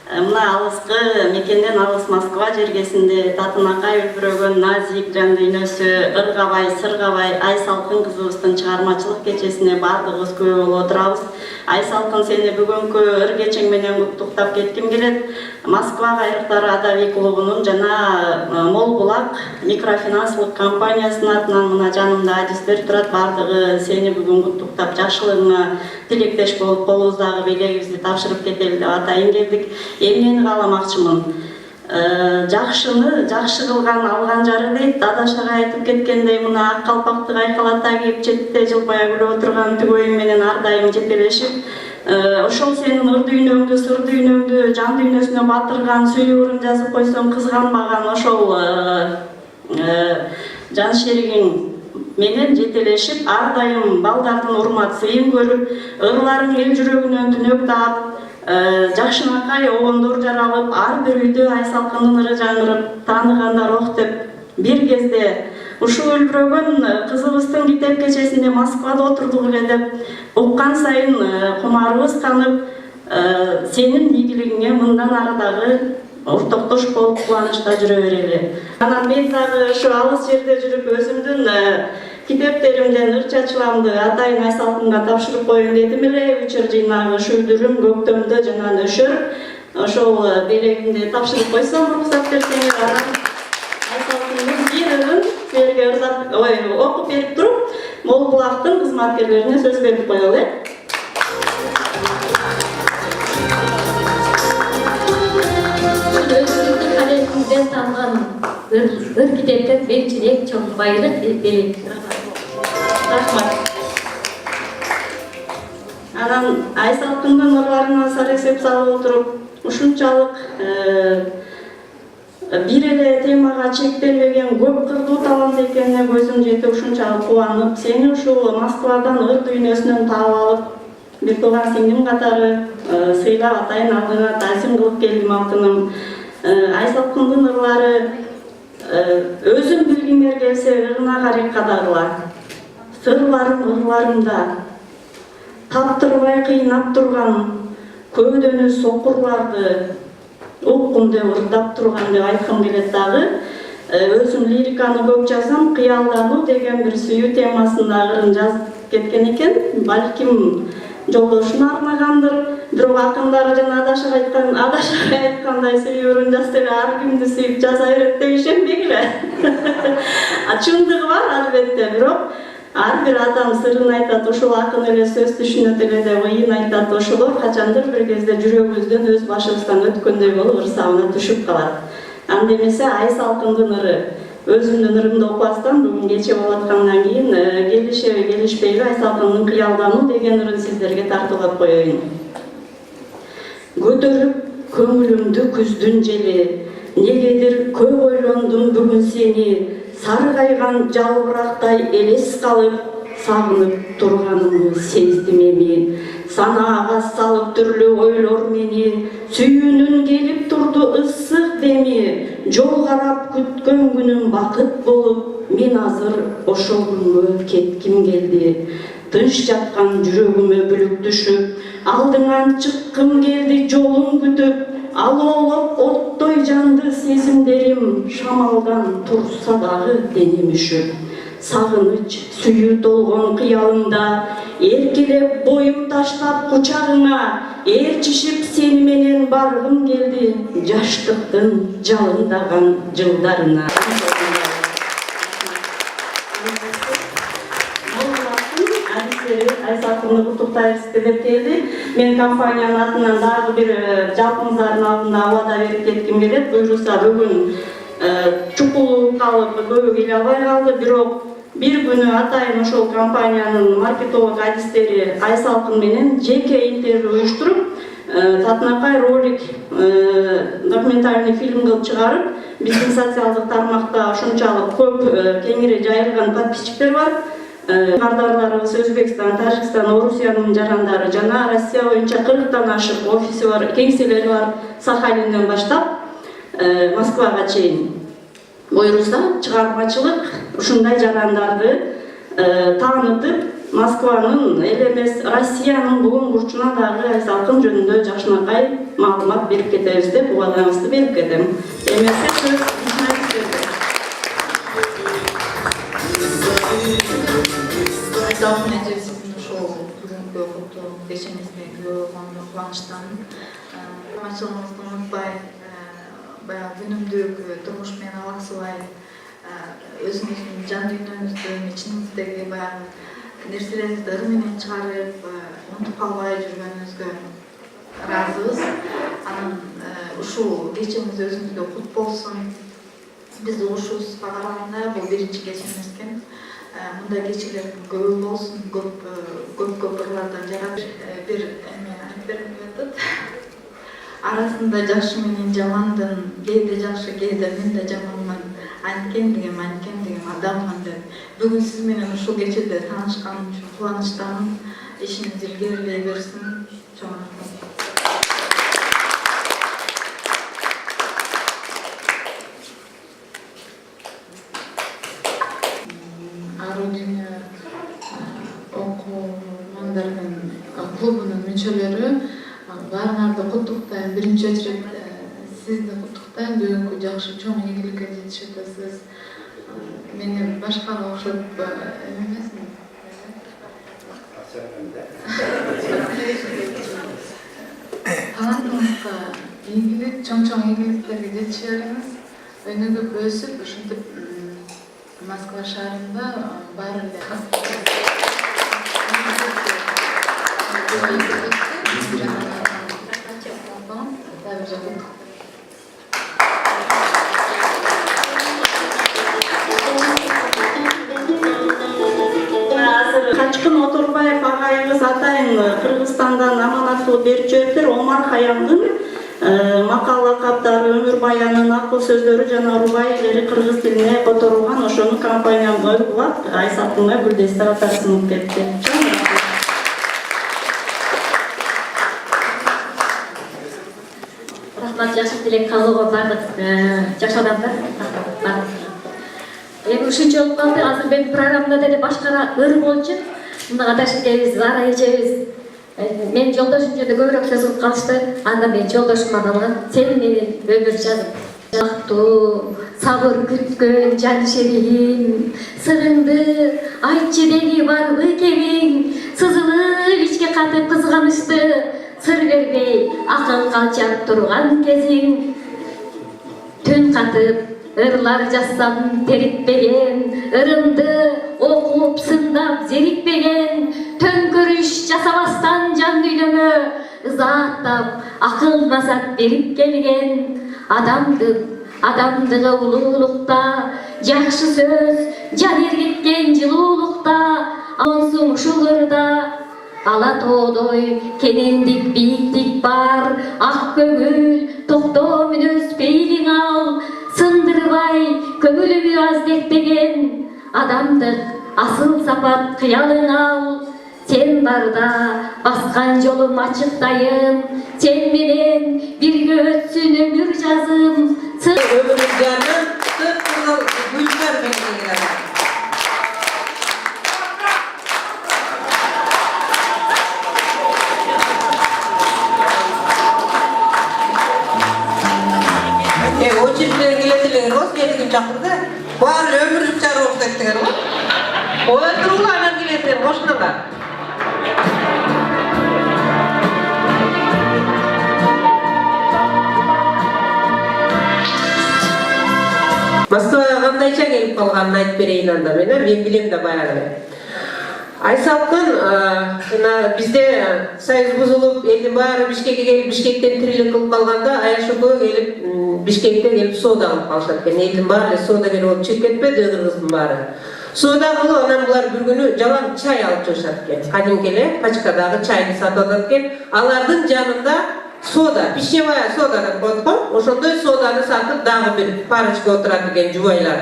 Мына алыскы мекенден алыс Москва жергесинде татынакай үлбүрөгөн назик жан дүйнөсү ыргабай, сыргабай Айсалкын кызыбыздын чыгармачылык кечесине баардыгыбыз күбө болуп отурабыз. Айсалкын, сени бүгүнкү ыр кечең менен куттуктап кетким келет. Москва кайрыктары адаби клубунун жана Мол Булак микрофинанслык компаниясынын атынан мына жанымда адистер турат. Баардыгы сени бүгүн куттуктап жакшылыгыңа тилектеш болуп колубуздагы белегибизди тапшырып кетели деп атайын келдик. Эмнени кааламакчымын? Жакшы кылган алган жары дейт. Дадашага айтып кеткендей, мына ак калпакты кайкалата кийип четте жылбая күлүп отурган түгөйүң менен ар дайым жетелешип, ошол сенин ыр дүйнөңдү, сыр дүйнөңдү жан дүйнөсүнө батырган, сүйүүрүн жазып койсоң кызганбаган ошол жан шеригиң менен жетелешип, ар дайым балдардын урмат сыйын көрүп, ырларын эл жүрөгүнөн түнөк таап, жакшынакай обондор жаралып, ар бир үйдө Айсалкындын ыры жаңырып, тааныгандар ох деп. Бир кезде ушул өлбүрөгөн кызыбыздын китеп кечесинде Москвада отурдук эле деп, уккан сайын кумарыбыз канып, сенин ийгилигиңе мындан ары дагы ортоктош болуп кубанычта жүрө берели. Анан мен дагы ушу алыс жерде жүрүп өзүмдүн китептеримден ыр чачыламды атайын Айсалкынга тапшырып коеюн дедим эле. Үчөр жыйнагы Шүйдүрүм көктөмдө жана нөшөр ошол белегимди тапшырып койсом, уруксат берсеңер, анан Айсалкындын бир ырын силерге окуп берип туруп, Мол булактын кызматкерлерине сөз берип коелу. Өзүңүздүн калемиңизден танган ыр китептер мен чилек чоң байлык белек. Рахмат. Анан Айсалкындын ырларына сар эсеп салып отуруп, ушунчалык бир эле темага чектелбеген көп кырдуу талант экенине көзүм жетип, ушунчалык кубанып, сени ушул Москвадан ыр дүйнөсүнөн таап алып, бир тууган сиңдим катары сыйлап атайын алдыңа таасим кылып келдим алтыным. Айсалкындын ырлары өзүм билгиңер келсе ырына карек кадагыла. Сырларым ырларымда таптырбай кыйнап турган көөдөнү сокурларды уккун деп ырдап турган деп айткым келет дагы. Өзүм лириканы көп жазам, кыялдануу деген бир сүйүү темасында ырын жазып кеткен экен. Балким жолдошуна арнагандыр. Бирок акындар жана адашып айткандай сүйүү ырын жаз деле ар кимди сүйүп жаза берет деп ишенбегиле. Чындыгы бар албетте, бирок ар бир адам сырын айтат, ошол акын эле сөз түшүнөт эле деп ыйын айтат. Ошолор качандыр бир кезде жүрөгүбүздөн өз башыбыздан өткөндөй болуп ырсабына түшүп калат. Анда эмесе Айсалкындын ыры өзүмдүн ырымды окубастан бүгүн кече болуп аткандан кийин келишеби келишпейби Айсалкындын кыялдануу деген ырын сиздерге тартуулап коеюн. Көтөрүп көңүлүмдү күздүн жели, негедир көп ойлондум бүгүн сени, саргайган жалбырактай элес калып, сагынып турганымды сездим эми. Санаага салып түрлүү ойлор мени, сүйүүнүн келип турду ысык деми, жол карап күткөн күнүм бакыт болуп, мен азыр ошол күнгө кетким келди. Тынч жаткан жүрөгүмө бүлүк түшүп, алдыңан чыккым келди жолун күтүп, алоолоп оттой жанды сезимдерим, шамалдан турса дагы денем үшүп. Сагыныч сүйүү толгон кыялыңда, эркелеп боюм таштап кучагыңа, ээрчишип сени менен баргым келди, жаштыктын жалындаган жылдарына. Айсалкынды куттуктайбыз деп келди. Мен компаниянын атынан дагы бир жалпыңыздардын алдында абада берип кетким келет. Буюрса бүгүн чукулуп калып, көбү келе албай калды, бирок бир күнү атайын ошол компаниянын маркетолог адистери Айсалкын менен жеке интервью уюштуруп, татынакай ролик, документальный фильм кылып чыгарып, биздин социалдык тармакта ошончалык көп кеңири жайылган подписчиктер бар. Кардарларыбыз Өзбекстан, Тажикстан, Орусиянын жарандары жана Россия боюнча 40тан ашык офиси бар, кеңселери бар Сахалинден баштап Москвага чейин. Буюрса чыгармачылык ушундай жарандарды таанытып, Москванын эле эмес Россиянын бугун бурчуна дагы Айсалкын жөнүндө жакшынакай маалымат берип кетебиз деп убадаңызды берип кетем. Эмесе сөз Айсалкын эжесин ошол бүгүнкү куттуу кечеңизге күбө болгонуна кубанычтамын. Кубанычыңызды унутпай, баягы күнүмдүк турмуш менен алаксыбай, өзүңүздүн жан дүйнөңүздүн ичиңиздеги баягы нерселерди ыр менен чыгарып, унутуп калбай жүргөнүңүзгө ыраазыбыз. Анан ушул кечеңиз өзүңүзгө кут болсун. Биз угушубузга караганда бул биринчи кече эмес экен. Мындай кечелер көп болсун, көп ырлардан жарат. Бир эме айтып бергим келип атат. Арасында жакшы менен жамандын, кээде жакшы, кээде мен да жаманмын. Анткендигим адаммын деп. Бүгін сіз менен ушул кечеде таанышканым үчүн кубанычтамын. Ишиңиз илгерилей берсин. Чоң рахмат. Ару Дүйнө окуумандардын клубунун мүчөлөрү баарыңарды куттуктайм. Биринчи очередь сизди куттуктайм. Бүгүнкү жакшы чоң ийгиликке жетишип атасыз. Мени башкага окшоп эмесмин. Талантыңызга ийгилик, чоң ийгиликтерге жетише бериңиз. Өнүгүп өсүп, ушинтип Москва шаарында баары эле Качкын Отурбаев агайыбыз атайын Кыргызстандан аманаттуу берип жибериптир. Омар Хаямдын макал лакаптары, өмүр баянын, акыл сөздөрү жана рубаилери кыргыз тилине которулган. Ошону компаниям улап, Айсатына Гүлдестер ата сынып кетти. Рахмат, жакшы тилек калууга бардык жакшы адамдар. Эми ушунча болуп калды. Азыр мен программада деле башкара ыр болчу. Мына адаш экебиз, Зара эжебиз. Мен жолдошум жерде көбүрөөк сөз кылып калышты. Анда мен жолдошуман алган. Сен менин өмүр жазып. Жактуу, сабыр күткөн жан шеригим, сырыңды айтчы деги барбы кебиң, сызылып ичке катып кызганычты, сыр бербей акыл калчап турган кезиң. Түн катып ырлар жазсам теритпеген, ырымды окуп сындап зерикпеген, төңкөрүш жасабастан жан дүйнөмө ызааттап акыл мазат берип келген. Адамдыгы улуулукта, жакшы сөз, жан эргиткен жылуулукта, онсуң ушул ырда ала тоодой кенендик бийиктик бар, ак көңүл, токтоо мүнөз пейлиң ал, сындырбай көңүлүмү аздектеген, адамдык асыл сапат кыялың ал. Сен барда баскан жолум ачыктайын, сен менен бирге өтсүн өмүр жазым. Ömrümüz canım, 40 yıl gülşer bekliyorlar. O çiftlerin iletileri roz geldiğim çakırdı. Var ömürlük çarı olsa ettiler o. O öldürüldü anam iletileri, hoşuna var. Moskva'ya qandaycha kelip kalganını aytып bereyин anda men билем да баягы. Айсалкын бизде союз бузулуп, элдин баары Бишкекке келип, Бишкектен тирилик кылып калганда, Аяшокко келип, Бишкекте келип соода кылып калышат экен. Элдин баары соодагер болуп чыгып кетпеди, кыргыздын баары. Соода кылып, анан булар бир күнү жалаң чай алып чыгышат экен. Кадимки эле пачкадагы чайды сатып атат экен. Алардын жанында сода, пищевая сода деп коет го. Ошондой соданы сатып дагы бир парочка отурат экен жубайлар.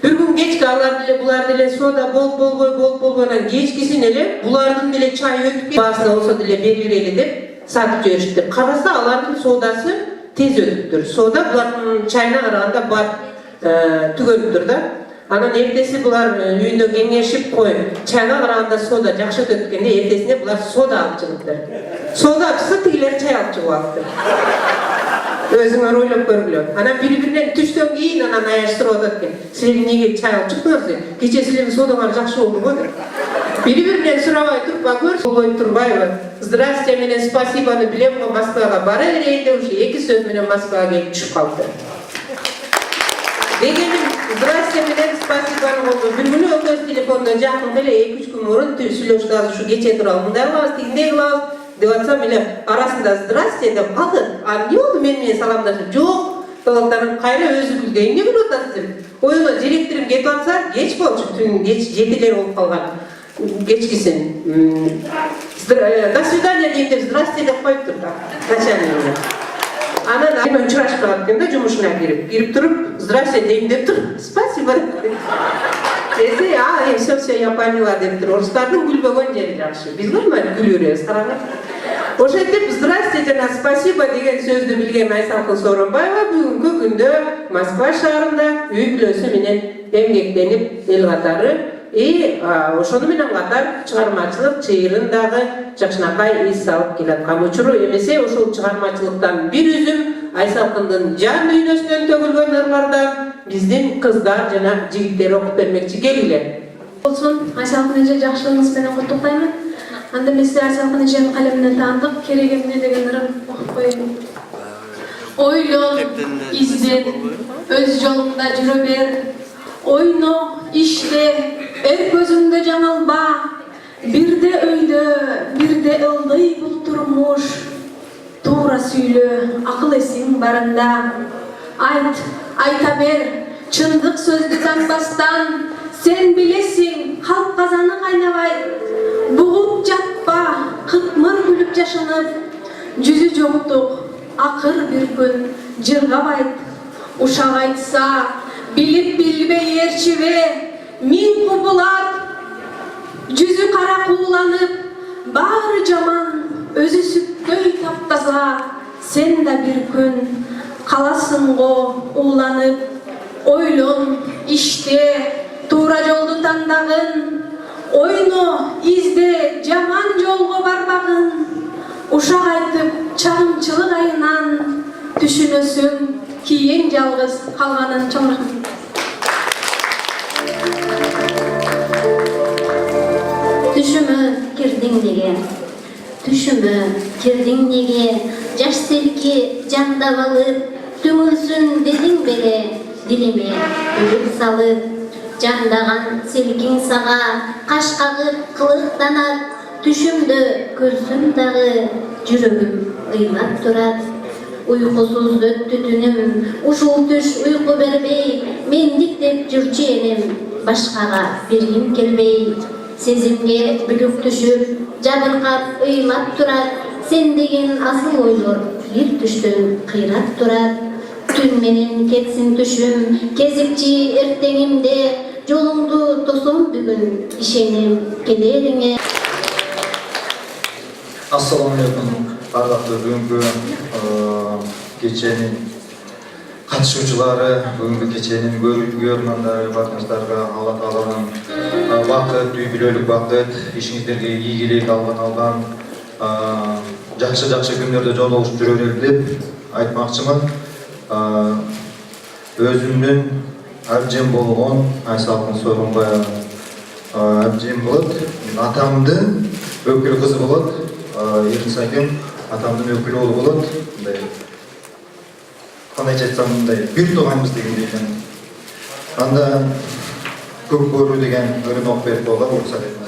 Bir gün geçki алар деле булар деле сода болбойнан кечкисин эле булардын деле чай өтүп баасына болсо деле берилели деп сатып жибериштир. Караса алардын содасы тез өтүптүр. Сода булардын чайына караганда бар түгөнүптүр да. Анан эртеси булар үйүндө кеңешип коюп, чайга караганда сода жакшы өтөт экен деп эртесине булар сода алып чыгыптыр. Сода алса тигилер чай алып чыгып алыптыр. Өзүңөр ойлоп көргүлө. Анан бири-биринен түштөн кийин анан аяштырып атат экен. Силер эмнеге чай алып чыктыңар? Кече силердин содаңар жакшы болду го деп. Бири-биринен сурабай туруп, көрүп болбой турбайбы? Здрасте менен спасибоны билем го, Москвага бара берейин деп ушу эки сөз менен Москвага келип түшүп калды. Дегеним, здрасте менен спасибоны болду. Бир күнү экөөбүз телефондо жакын эле 2-3 күн мурун сүйлөштүк, азыр ушу кече тууралуу мындай кылабыз, тигиндей кылабыз деп атсам эле арасында здрасте деп калды. А эмне болду менен саламдашып? Жок, талантарым кайра өзү күлдү. Эмне күлүп атасыз деп. Ойга директорум кетип атса, кеч болчу, түн кеч 7 болуп калган. Кечкисин. До свидания дейм деп здрасте деп коюптур да. Начальник. Анан мен учурашып калат экен да жумушуна кирип туруп, здрасте дейм деп туруп, спасибо. Все, я поняла дептир. Орустардын күлбөгөн жери жакшы. Биз болмай күлүрөбүз, караңыз. Ошентип здрасте жана спасибо деген сөздү билген Айсалкын Сооронбаева бүгүнкү күндө Москва шаарында үй бүлөсү менен эмгектенип эл катары ошону менен катар чыгармачылык чыйырын дагы жакшынакай ис алып келаткан учуру эмесе ошол чыгармачылыктан бир үзүм Айсалкындын жан дүйнөсүнөн төгүлгөн ырлардан биздин кыздар жана жигиттер окуп бермекчи. Келгиле. Болсун, Айсалкын эже жакшылыгыңыз менен куттуктайм. Анда мен сизди Айсалкын эженин калеминен таандык, керек эмне деген ырым окуп коеюн. Ойлон, изден, өз жолунда жүрө бер. Ойно, иште, көзүңдө жаңылба. Бирде өйдө, бирде ылдый бул турмуш. Туура сүйлө, акыл эсиң барында. Айта бер, чындык сөздү танбастан. Sen bilesin, halk kazanı kaynabay. Buğup жатпа, kıtmır gülüp yaşanıp. Cüzü жоқтук, akır bir gün, jırga bayt. Uşak aytsa, bilip bilbey erçibe. Min kubulat, cüzü kara kuğulanıp. Bağrı jaman, özü süttöy taptaza. Sen de bir gün, kalasın go, uğlanıp. Oylon, işte, tuğra joldu tandagın. Oyno, izde, jaman jolgo barbagın. Uşak aytıp, çağımçılık ayынан. Düşünösün, kiyen жалгыз kalganın çok rahmet. Düşümü kirdin деген, düşümü kirdin неге, жаш селки жандап алып, түңүлсүн дедиң беле, дилиме өлүп салып, жандаган селкиң сага каш кагып кылыктанат, түшүмдө көрсөм дагы жүрөгүм ыйлап турат. Уйкусуз өттү түнүм, ушул түш уйку бербей, мендик деп жүрчү энем, башкага бергим келбей. Сезимге бүлүк түшүп, жабыркап ыйлап турат, сен деген асыл ойлор бир түштөн кыйрап турат. Түн менен кетсин түшүм, кезипчи эртеңимде, жолуңду тосом бүгүн, ишенем келериңе. Assalamu alaikum, ардактуу бүгүнкү кеченин катышуучулары, бүгүнкү кеченин көрөрмандары, барыңыздарга Алла Тааланын бакыт, үй бүлөлүк бакыт, ишиңиздерге ийгилик алган жакшы күндөрдө жолугушуп жүрөлү деп айтмакчымын. Өзүмдүн абжем болгон Айсалкын Сооронбаева абжем болот. Атамдын өкүл кызы болот. Еринсакин атамдын өкүл оолу болот. Кандайча айтсам мындай бир тууганбыз дегендей экен. Анда көк көрүү деген ырым окуп берип коюлган уруксат этиңиздер.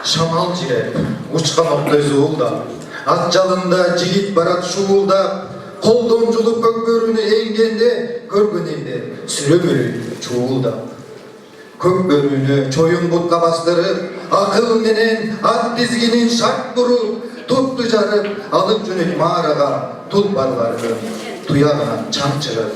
Шамал жиреп, учкан октой зуулда, ат жалында жигит барат шуулдап, колдон жулуп көк көрүүнү эңгенде, көргөн элдер сүрөмөлөй чуулдап. Көк көрүүнү чоюн бутка бастырып, акыл менен ат дизгинин шарт буруп, тутту жарып, алып жөнөйт маарага тулпарларды туягынан чаңчырып.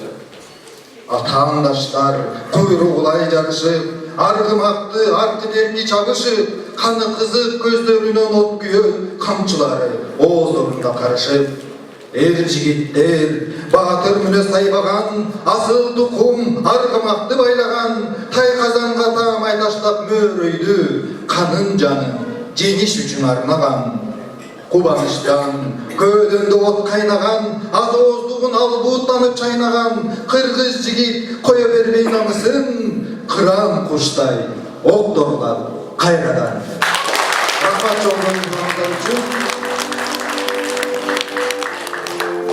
Атаандаштар куйругулай жарышып, аргымакты аркы дерти чабышып, каны кызып көздөрүнөн от күйөт, камчылары оозорунда карышып. Жигиттер, баатыр мүнөз тайбаган, асыл тукум, аргымакты байлаган, тай казанга таамай таштап мөөрөйдү, канын жанын жеңиш үчүн арнаган. Кубаныштан, көөдөндө от кайнаган, ат ооздугун албууттанып чайнаган, кыргыз жигит кое бербей намысын, кыран куштай окторлап кайрадан. Рахмат чоңдорыңыздар үчүн.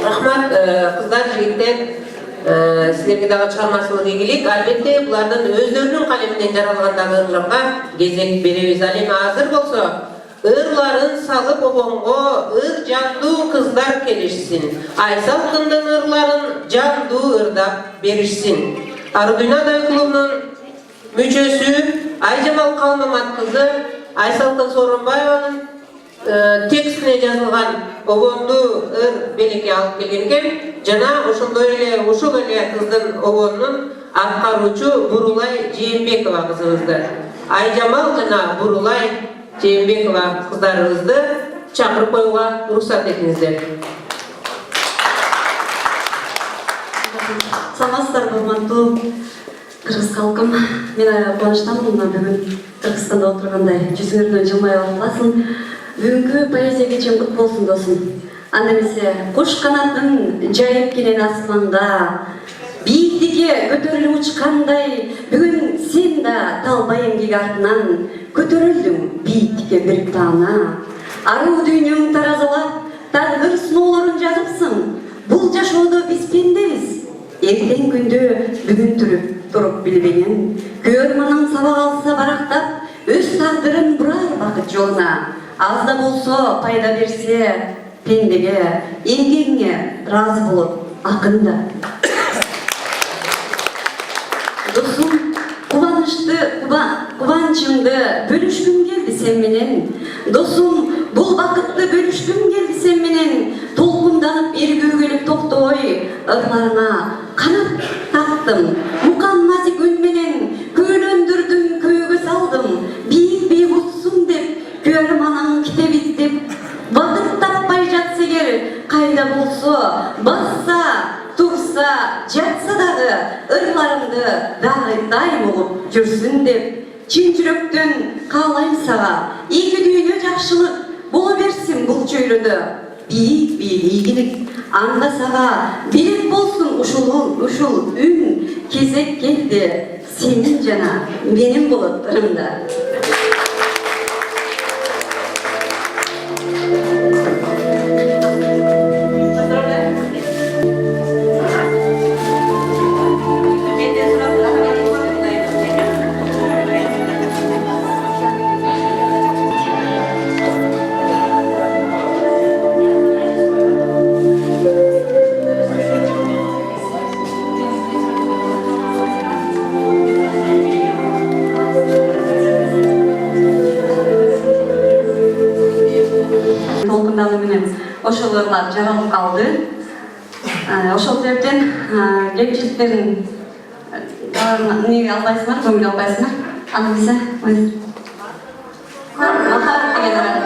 Рахмат, кыздар, жигиттер, силерге дагы чыгармачылык ийгилик. Албетте, булардын өздөрүнүн калеминен жаралгандагы ырларга кезек беребиз. Ал эми азыр болсо, ырларын салып обонго ыр жандуу кыздар келишсин. Айсалкындын ырларын жандуу ырдап беришсин. Арудуйна Адай клубунун мүчөсү Айжамал Калмамат кызы Айсалкын Сооронбаеванын текстине жазылган обонду ыр белекке алып келген экен. Жана ошондой эле ушул эле кыздын обонунун аткаруучу Бурулай Жээнбекова кызыбызды. Айжамал жана Бурулай Жээнбекова кыздарыбызды чакырып коюуга уруксат этиңиздер. Саламатсыздарбы, урматтуу кыргыз калкым. Мен аябай кубанычтамын мына бүгүн Кыргызстанда отургандай жүзүңөрдөн жылмай атыласың. Бүгүнкү поэзия кечиң кут болсун досум. Анда эмесе куш канатын жайып келен асманга, бийиктикке көтөрүлүп учкандай, бүгүн сен да тал байемгек артынан көтөрүлдүң бийиктикке бир таана. Аруу дүйнөң таразалап, тадбир сыноолорун жазыпсың. Бул жашоодо биз пендебиз. Эртең күндө бүгүн туруп билбеген, көрманын сабак алса барактап, өз тагдырын бурар бакыт жолуна. Аз да болсо пайда берсе пендеге, эмгегиңе разы болуп акында. Досум, кубанычымды бөлүшкүм келди сен менен. Досум, бул бакытты бөлүшкүм келди сен менен. Толкунданып эргөгөлүп токтобой, ырларына канат тактым. Мукам назик үн менен көйлөндүрдүм, көйгө салдым. Бийик утсун деп, көрманын китеп издеп, бакыт таппай жатса эгер, кайда болсо, басса, турса, жатса дагы, ырларымды дайым угуп жүрсүн деп, чын жүрөктөн каалайм сага. Эки дүйнө жакшылык боло берсин бул чөйрөдө. Бийик ийгилик, анда сага билек болсун ушул үн. Кезек келди сенин жана менин болот ырымда. Ошол ырлар жаралып калды. Ошол себептен кепчиликтерин неге албайсыңар, көңүл албайсыңар. Аны эмесе, махабат деген ыры.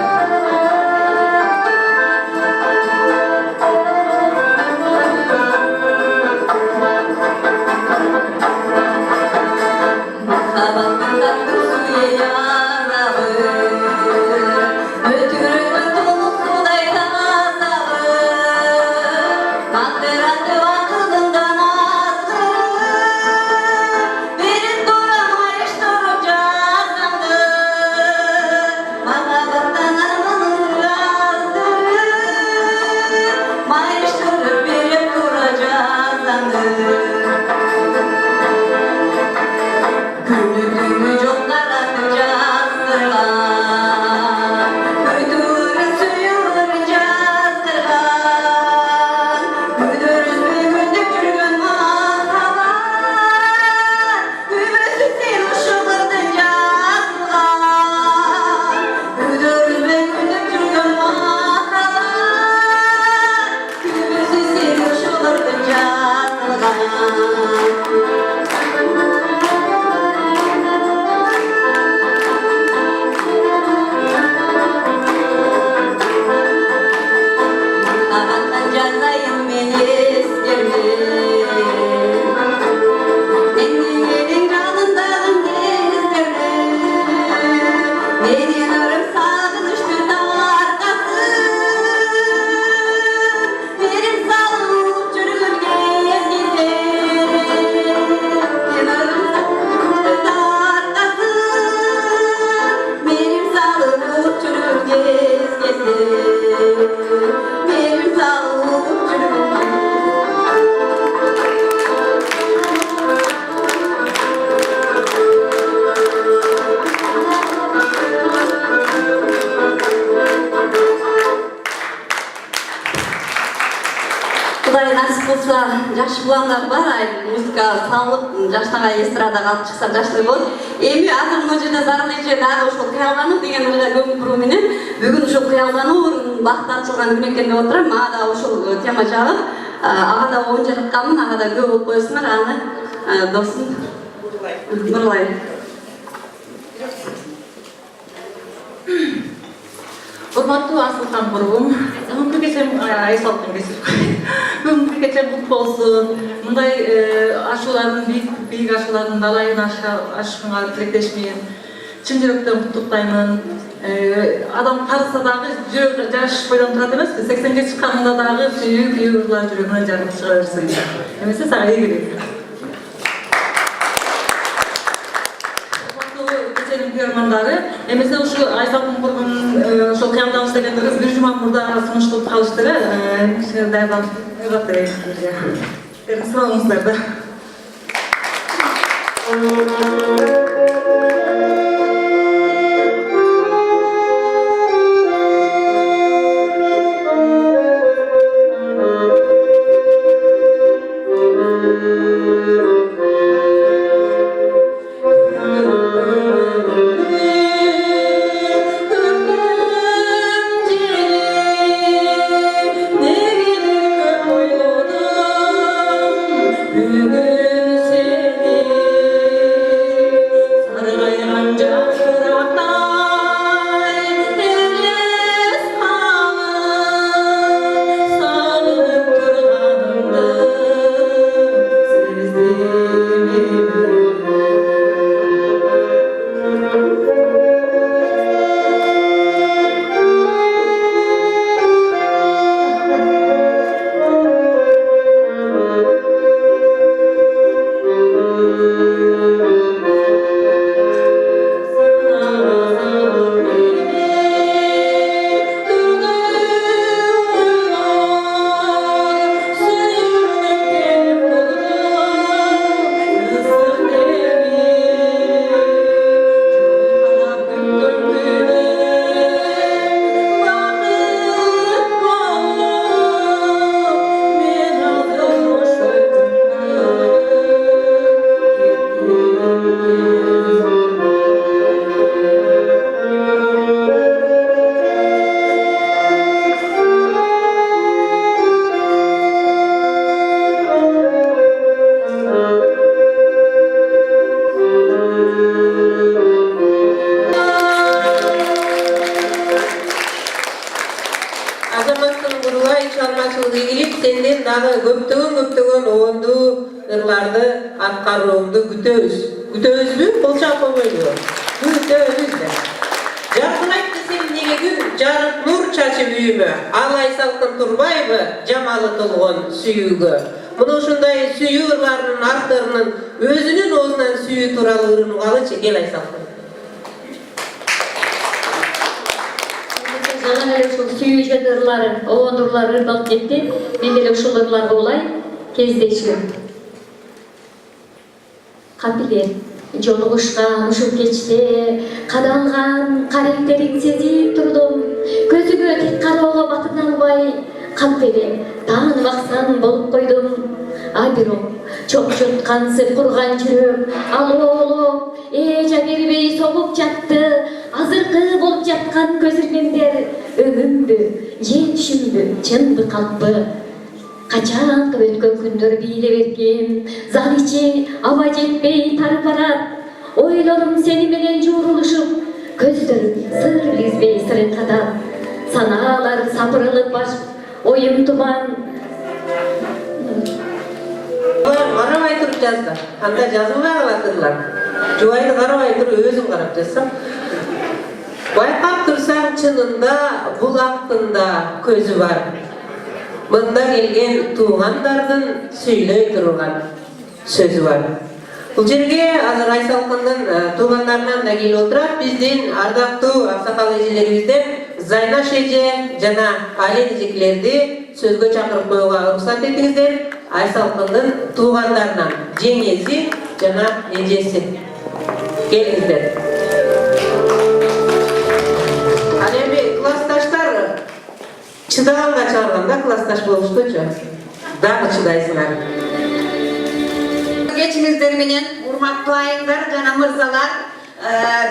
Жакшы пландар бар, музыка салып, жаштага эстрадага алып чыкса жакшы болот. Эми азыр мына жерде зарыл эже дагы ошол кыялдануу деген ырга көңүл буруу менен бүгүн ошол кыялдануу бакыт ачылган күн экен деп отурам. Мага да ошол тема жагып, ага да оюн жаратканмын, ага да көп болуп коесуңар, аны досым Бурлай. Урматтуу Асылхан курбум, бүгүнкү кечем Айсалкын кесип. Бүгүнкү кечем кут болсун. Мындай ашуулардын бийик ашуулардын далайын ашканга тилектешмин. Чын жүрөктөн куттуктаймын. Адам карыса дагы жүрөк жаш бойдон турат эмеспи? 80ге чыкканында дагы сүйүү ырлар жүрөгүнөн жарып чыга берсин. Эмесе сага ийгилик. Көрмандары, эмесе ушу Айсалкын курбун ошол кыямдабыз деген кыз бир жума мурда сунуш кылып калыштыр. Даярдап берейин. Суроңуздар да. Көптөгөн оонду ырларды аткарууңду күтөбүз. Күтөбүзбү? Кол чаап койбойлу. Күтөбүз да. Жаркырайт десем неге күн жарык нур чачып үйүмө. Ал Айсалкын Турбаева жамалы толгон сүйүүгө. Мына ушундай сүйүү ырларынын авторунун өзүнүн оозунан сүйүү тууралуу ырын угалычы. Кел Айсалкын. Жана эле ушул сүйүү жөнүндө ырлары, оондурлар ырдалып кетти. Мен деле ушул ырларга улай кездешим. Капилер жолугушкан ушул кечте кадалган каректерин сезип турдум. Көзүгө тик кароого батына албай калп эле тааныбаксан болуп койдум. А бирок чоң жуткан сыпкырган жүрөк алоолоп эжа бербей согуп жатты. Азыркы болуп жаткан көз иргендер өңүмбү, же түшүмбү, чынбы калппы? Качан өткөн күндөр бийле берген, зал ичи аба жетпей тарып барат. Ойлорум сени менен жуурулушуп, көздөрүм сыр билбей сырынгатат. Санаалар сапырылып баш, оюм туман. Карабай туруп жазды. Анда жазылбай калатырлар. Жубайды карабай туруп өзүм карап жазсам. Байкап турсаң чынында булактын да көзү бар. Мында келген туугандардын сүйлөй турган сөзү бар. Бул жерге азыр Айсалкындын туугандарынан да келип отурат. Биздин ардактуу аксакал эжелерибизден Зайнаш эже жана Ален эжекелерди сөзгө чакырып коюуга уруксат этиңиздер. Айсалкындын туугандарынан жеңеси жана эжеси. Келиңиздер. Ал эми классташтар чыдаганга чыгарганда классташ болуштучу. Дагы чыдайсыңар. Кечиңиздер менен урматтуу айымдар жана мырзалар,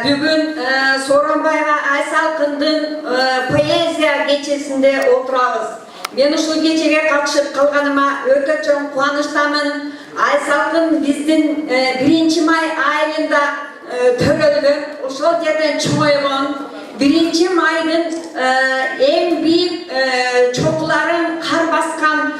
бүгүн Сооронбай Айсалкындын поэзия кечесинде отурабыз. Мен ушул кечеге катышып калганыма өтө чоң кубанычтамын. Айсалкын биздин 1-май айында төрөлгөн, ошол жерден чоңойгон 1-майдын эң бийик чоңларын кар баскан,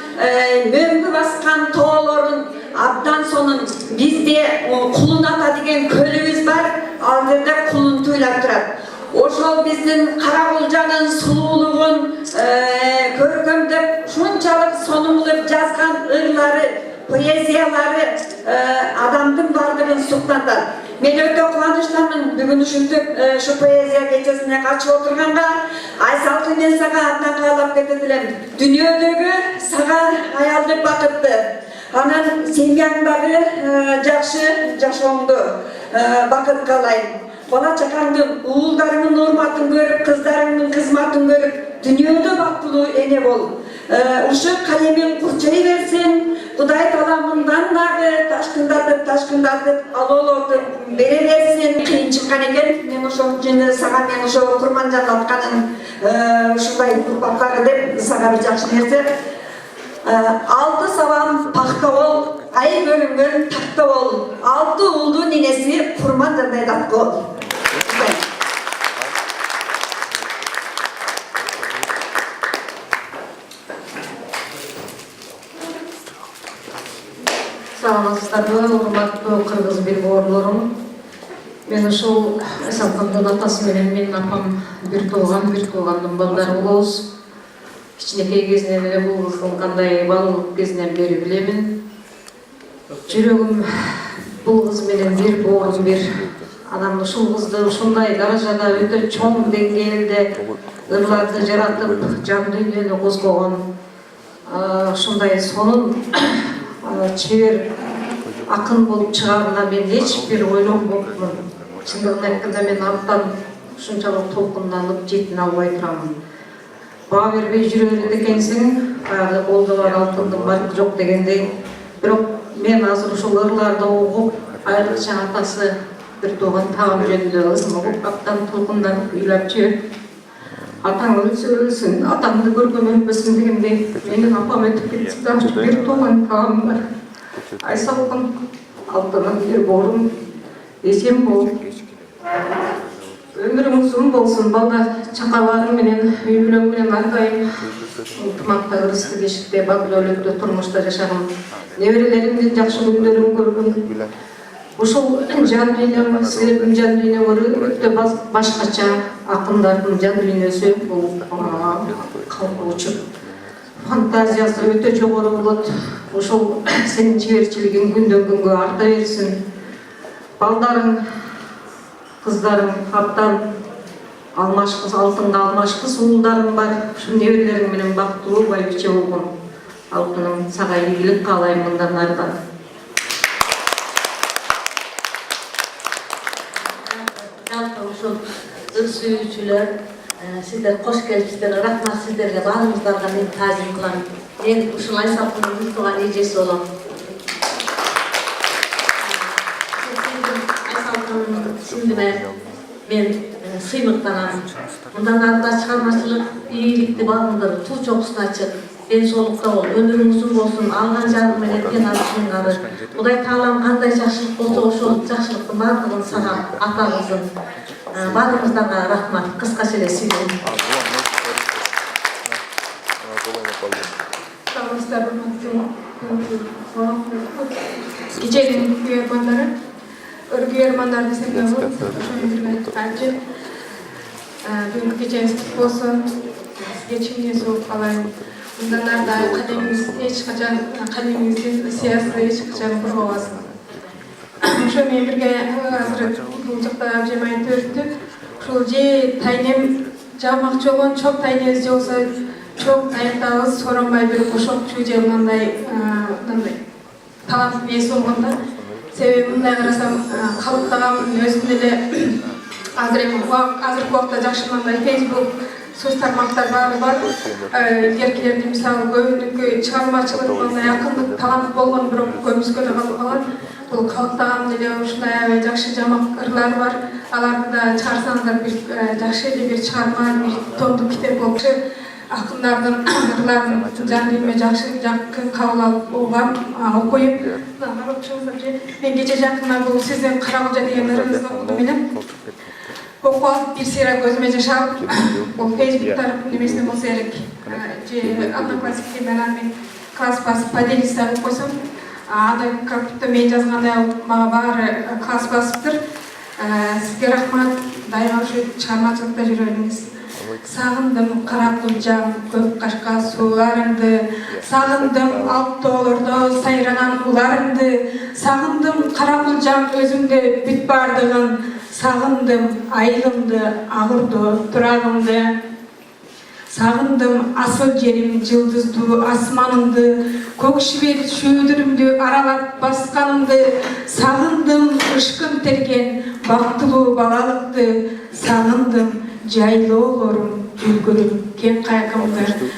мөңгү баскан тоолорун абдан сонун бизде Кулун ата деген көлүбүз бар, ал жерде кулун туйлап турат. Ошол биздин Каракулжанын сулуулугун көркөмдөп, шунчалык сонумлуп жазган ырлары, поэзиялары адамдын бардыгын суктантат. Мен өтө кубанычтамын бүгүн ушинтип ушу поэзия кечесине катышып отурганга. Айсалкын, мен сага абдан каалап кетет элем. Дүйнөдөгү сага аялдык бакытты, анан семьяң дагы жакшы жашооңду бакыт каалайм. Бала чакаңдын, уулдарыңдын урматын көрүп, кыздарыңдын кызматын көрүп, дүйнөдө бактылуу эне бол. Ушу калемиң курчай берсин, Кудай Таала мындан дагы ташкындатып, алоолотуп бере берсин. Кыйын чыккан экен, мен ошол үчүн сага мен ошо Курманжан атканын ушундай урпактары деп сага бир жакшы нерсе. Алты сабам пакта бол, ай көрүнгөн такта бол. Алты уулдун энеси Курманжандай дат бол. Саламатсыздарбы, урматтуу кыргыз билбоорлорум. Мен ушул Айсалкындын атасы менен менин апам бир туугандын балдары болобуз. Кичинекей кезинен эле бул кыздын кандай балалык кезинен бери билемин. Жүрөгүм бул кыз менен бир боорум бир. Анан ушул кызды ушундай даражада өтө чоң деңгээлде ырларды жаратып, жан дүйнөнү козгогон ушундай сонун чебер акын болуп чыгаарына мен эч бир ойлонбопмун. Чындыгын айтканда мен абдан ушунчалык толкунданып жетине албай турамын. Баа бербей жүрө берет экенсиң, баягы колдо бар алтындын баркы жок дегендей. Бирок мен азыр ушул ырларды угуп, айрыкча атасы бир тууган таам жөнүндө ызын угуп, абдан толкунданып ыйлап жүрөм. Атаң өлсө өлсүн, атаңды көргөм өлбөсүн дегендей, менин апам өтүп кетти да, бир тууган таам бар. Айсалкын, алтынын бир боорум, эсен бол. Өмүрүң узун болсун, балдар чакаларың менен, үй бүлөң менен ар дайым ынтымакта, ырысты бешикте, бак өлөктө турмушта жашагын. Неберелеримдин жакшы күндөрүн көргүм. Ушул жан дүйнөм, силердин жан дүйнөңөр өтө башкача, акындардын жан дүйнөсү бул калкуучу. Фантазиясы өтө жогору болот. Ушул сенин чеберчилигиң күндөн күнгө арта берсин. Балдарың, кыздарың абдан алмашкыс, алтынга алмашкыс уулдарың бар. Ушу неберелериң менен бактылуу байбиче болгон. Алтыным, сага ийгилик каалайм мындан ары да. Жалпы ушул ыр сүйүүчүлөр, сиздер кош келипсиздер, рахмат сиздерге, баарыңыздарга мен таазим кылам. Мен ушул Айсалкындын бир тууган эжеси болом. Айсалкындын сиңдиме мен сыймыктанам. Мындан ары да чыгармачылык, ийгиликти багыңдар, туу чокусуна чык. Ден соолукта бол, өмүрүң узун болсун, алган жарың менен кен алышың ары. Кудай Таалам кандай жакшылык болсо, ошол жакшылыктын баардыгын сага атаңыздын. Баарыңыздарга рахмат. Кыскача эле сиздин. Кечээдин күйөрмандары, күйөрмандар десек де болот, ошону айтып, бүгүнкү кечеңиз кутук болсун. Сизге чын ниет каалайм. Мындан ары да кадемиңиз эч качан, кадемиңиздин сыясы эч качан курбабасын. Ошо менен бирге азыр бул жакта абжем айтып өттү. Ушул же тайнем жабмакчы болгон чоң тайнебиз же болсо чоң тайнтабыз сооронбай бир кошокчу же мындай талант ээси болгон да. Себеби мындай карасам, калыптаган өзүм эле азыркы убакта жакшы мындай Facebook сөз тармактар бар. Илгеркилердин мисалы көбүнүкү чыгармачылык, мындай акындык талант болгон, бирок көбүбүзгө да калып калган. Бул калыптаган эле ушундай аябай жакшы жамак ырлар бар. Аларды да чыгарсаңыздар бир жакшы эле бир чыгарма, бир томдук китеп болчу. акындардын ырларын жан дилиме жакшы жакын кабыл алып угам окуйм. Мен кече жакында бул сиздин Каракожа деген ырыңызды окудум элем. Окуп алып бир сыйра көзүмө жаш алып, бул Фейсбуктар немесинде болсо керек. Же Одноклассники менен мен класс басып поделиться кылып койсом, анда как будто мен жазгандай мага баары класс басыптыр. Сизге рахмат, дайыма ушу чыгармачылыкта жүрөрүңүз. Сагындым Каракулжам көп кашка сууларыңды, сагындым алып тоолордо сайраган уларыңды, сагындым Каракулжам өзүңдө бүт бардыгын, сагындым айылымды, агырдоо турагымды. Сагындым асыл жерим, жылдыздуу асманымды, көк шибек шүүдүрүмдү аралап басканымды, сагындым ышкын терген бактылуу балалыкты, сагындым жайлоолорум, үлгүрүм, кең кайгымды.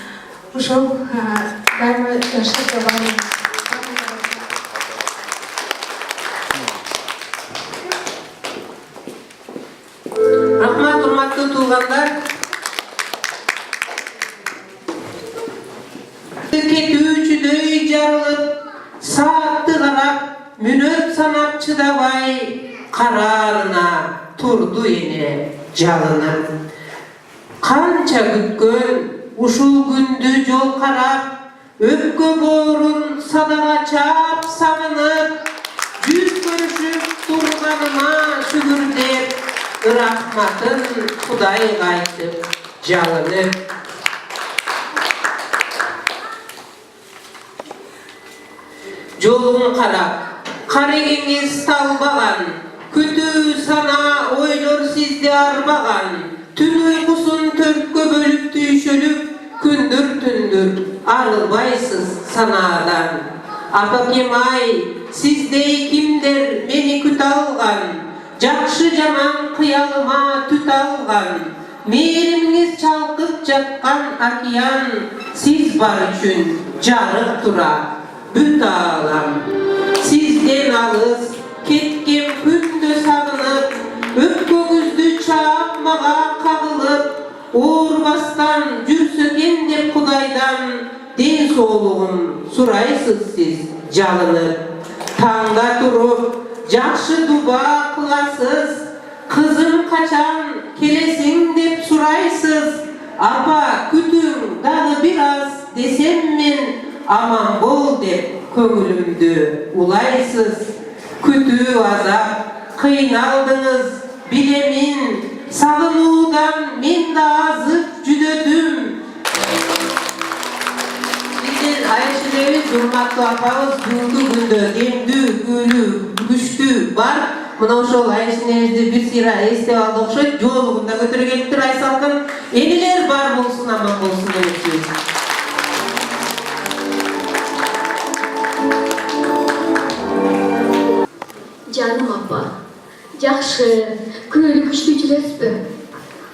Ошол дайыма жашырда барым. Рахмат, урматтуу туугандар. Кетүүчүдөй жарылып, саатты карап, мүнөт санап чыдабай, карарына турду эне жалынып. Канча күткөн ушул күндү жол карап, өпкө боорун садага чаап сагынып, жүз көрүшүп турганыма шүгүр деп, рахматын Кудайга айтып жалынып. Жолун карап, карегеңиз талбаган, күтүү сана ойлор сизди арбаган, түн уйкусун төрткө бөлүп түйшөлүп, күндүр-түндүр арылбайсыз санаадан. Апакем-ай, сиздей кимдер мени күтө алган, жакшы жаман кыялыма түт алган, мээримиңиз чалкып жаткан океан, сиз бар үчүн жарык тура бүт аалам. Сизден алыс кеткен күндө сагынып, өпкөңүздү чаап мага кагылып, оорубастан жүрсө экен деп Кудайдан, ден соолугун сурайсыз сиз жалынып. Таңда туруп, жакшы дуба кыласыз, кызым качан келесиң деп сурайсыз. Апа, күтүң дагы бир аз десем мен, аман бол деп көңүлүмдү улайсыз. Күтүү азап, кыйналдыңыз, билемин, сагынуудан мен да азып жүдөдүм. Биздин Айшелебиз, урматтуу апабыз, бүгүнкү күндө эмдүү, күлүү, күчтүү бар. Мына ошол Айшелебизди бир сыйра эстеп алды окшойт. Жоолугунда көтөрө келиптир Айсалкын. Энелер бар болсун, аман болсун демекчибиз. Canım apa, жақшы, күйлі күшті жүрөспү.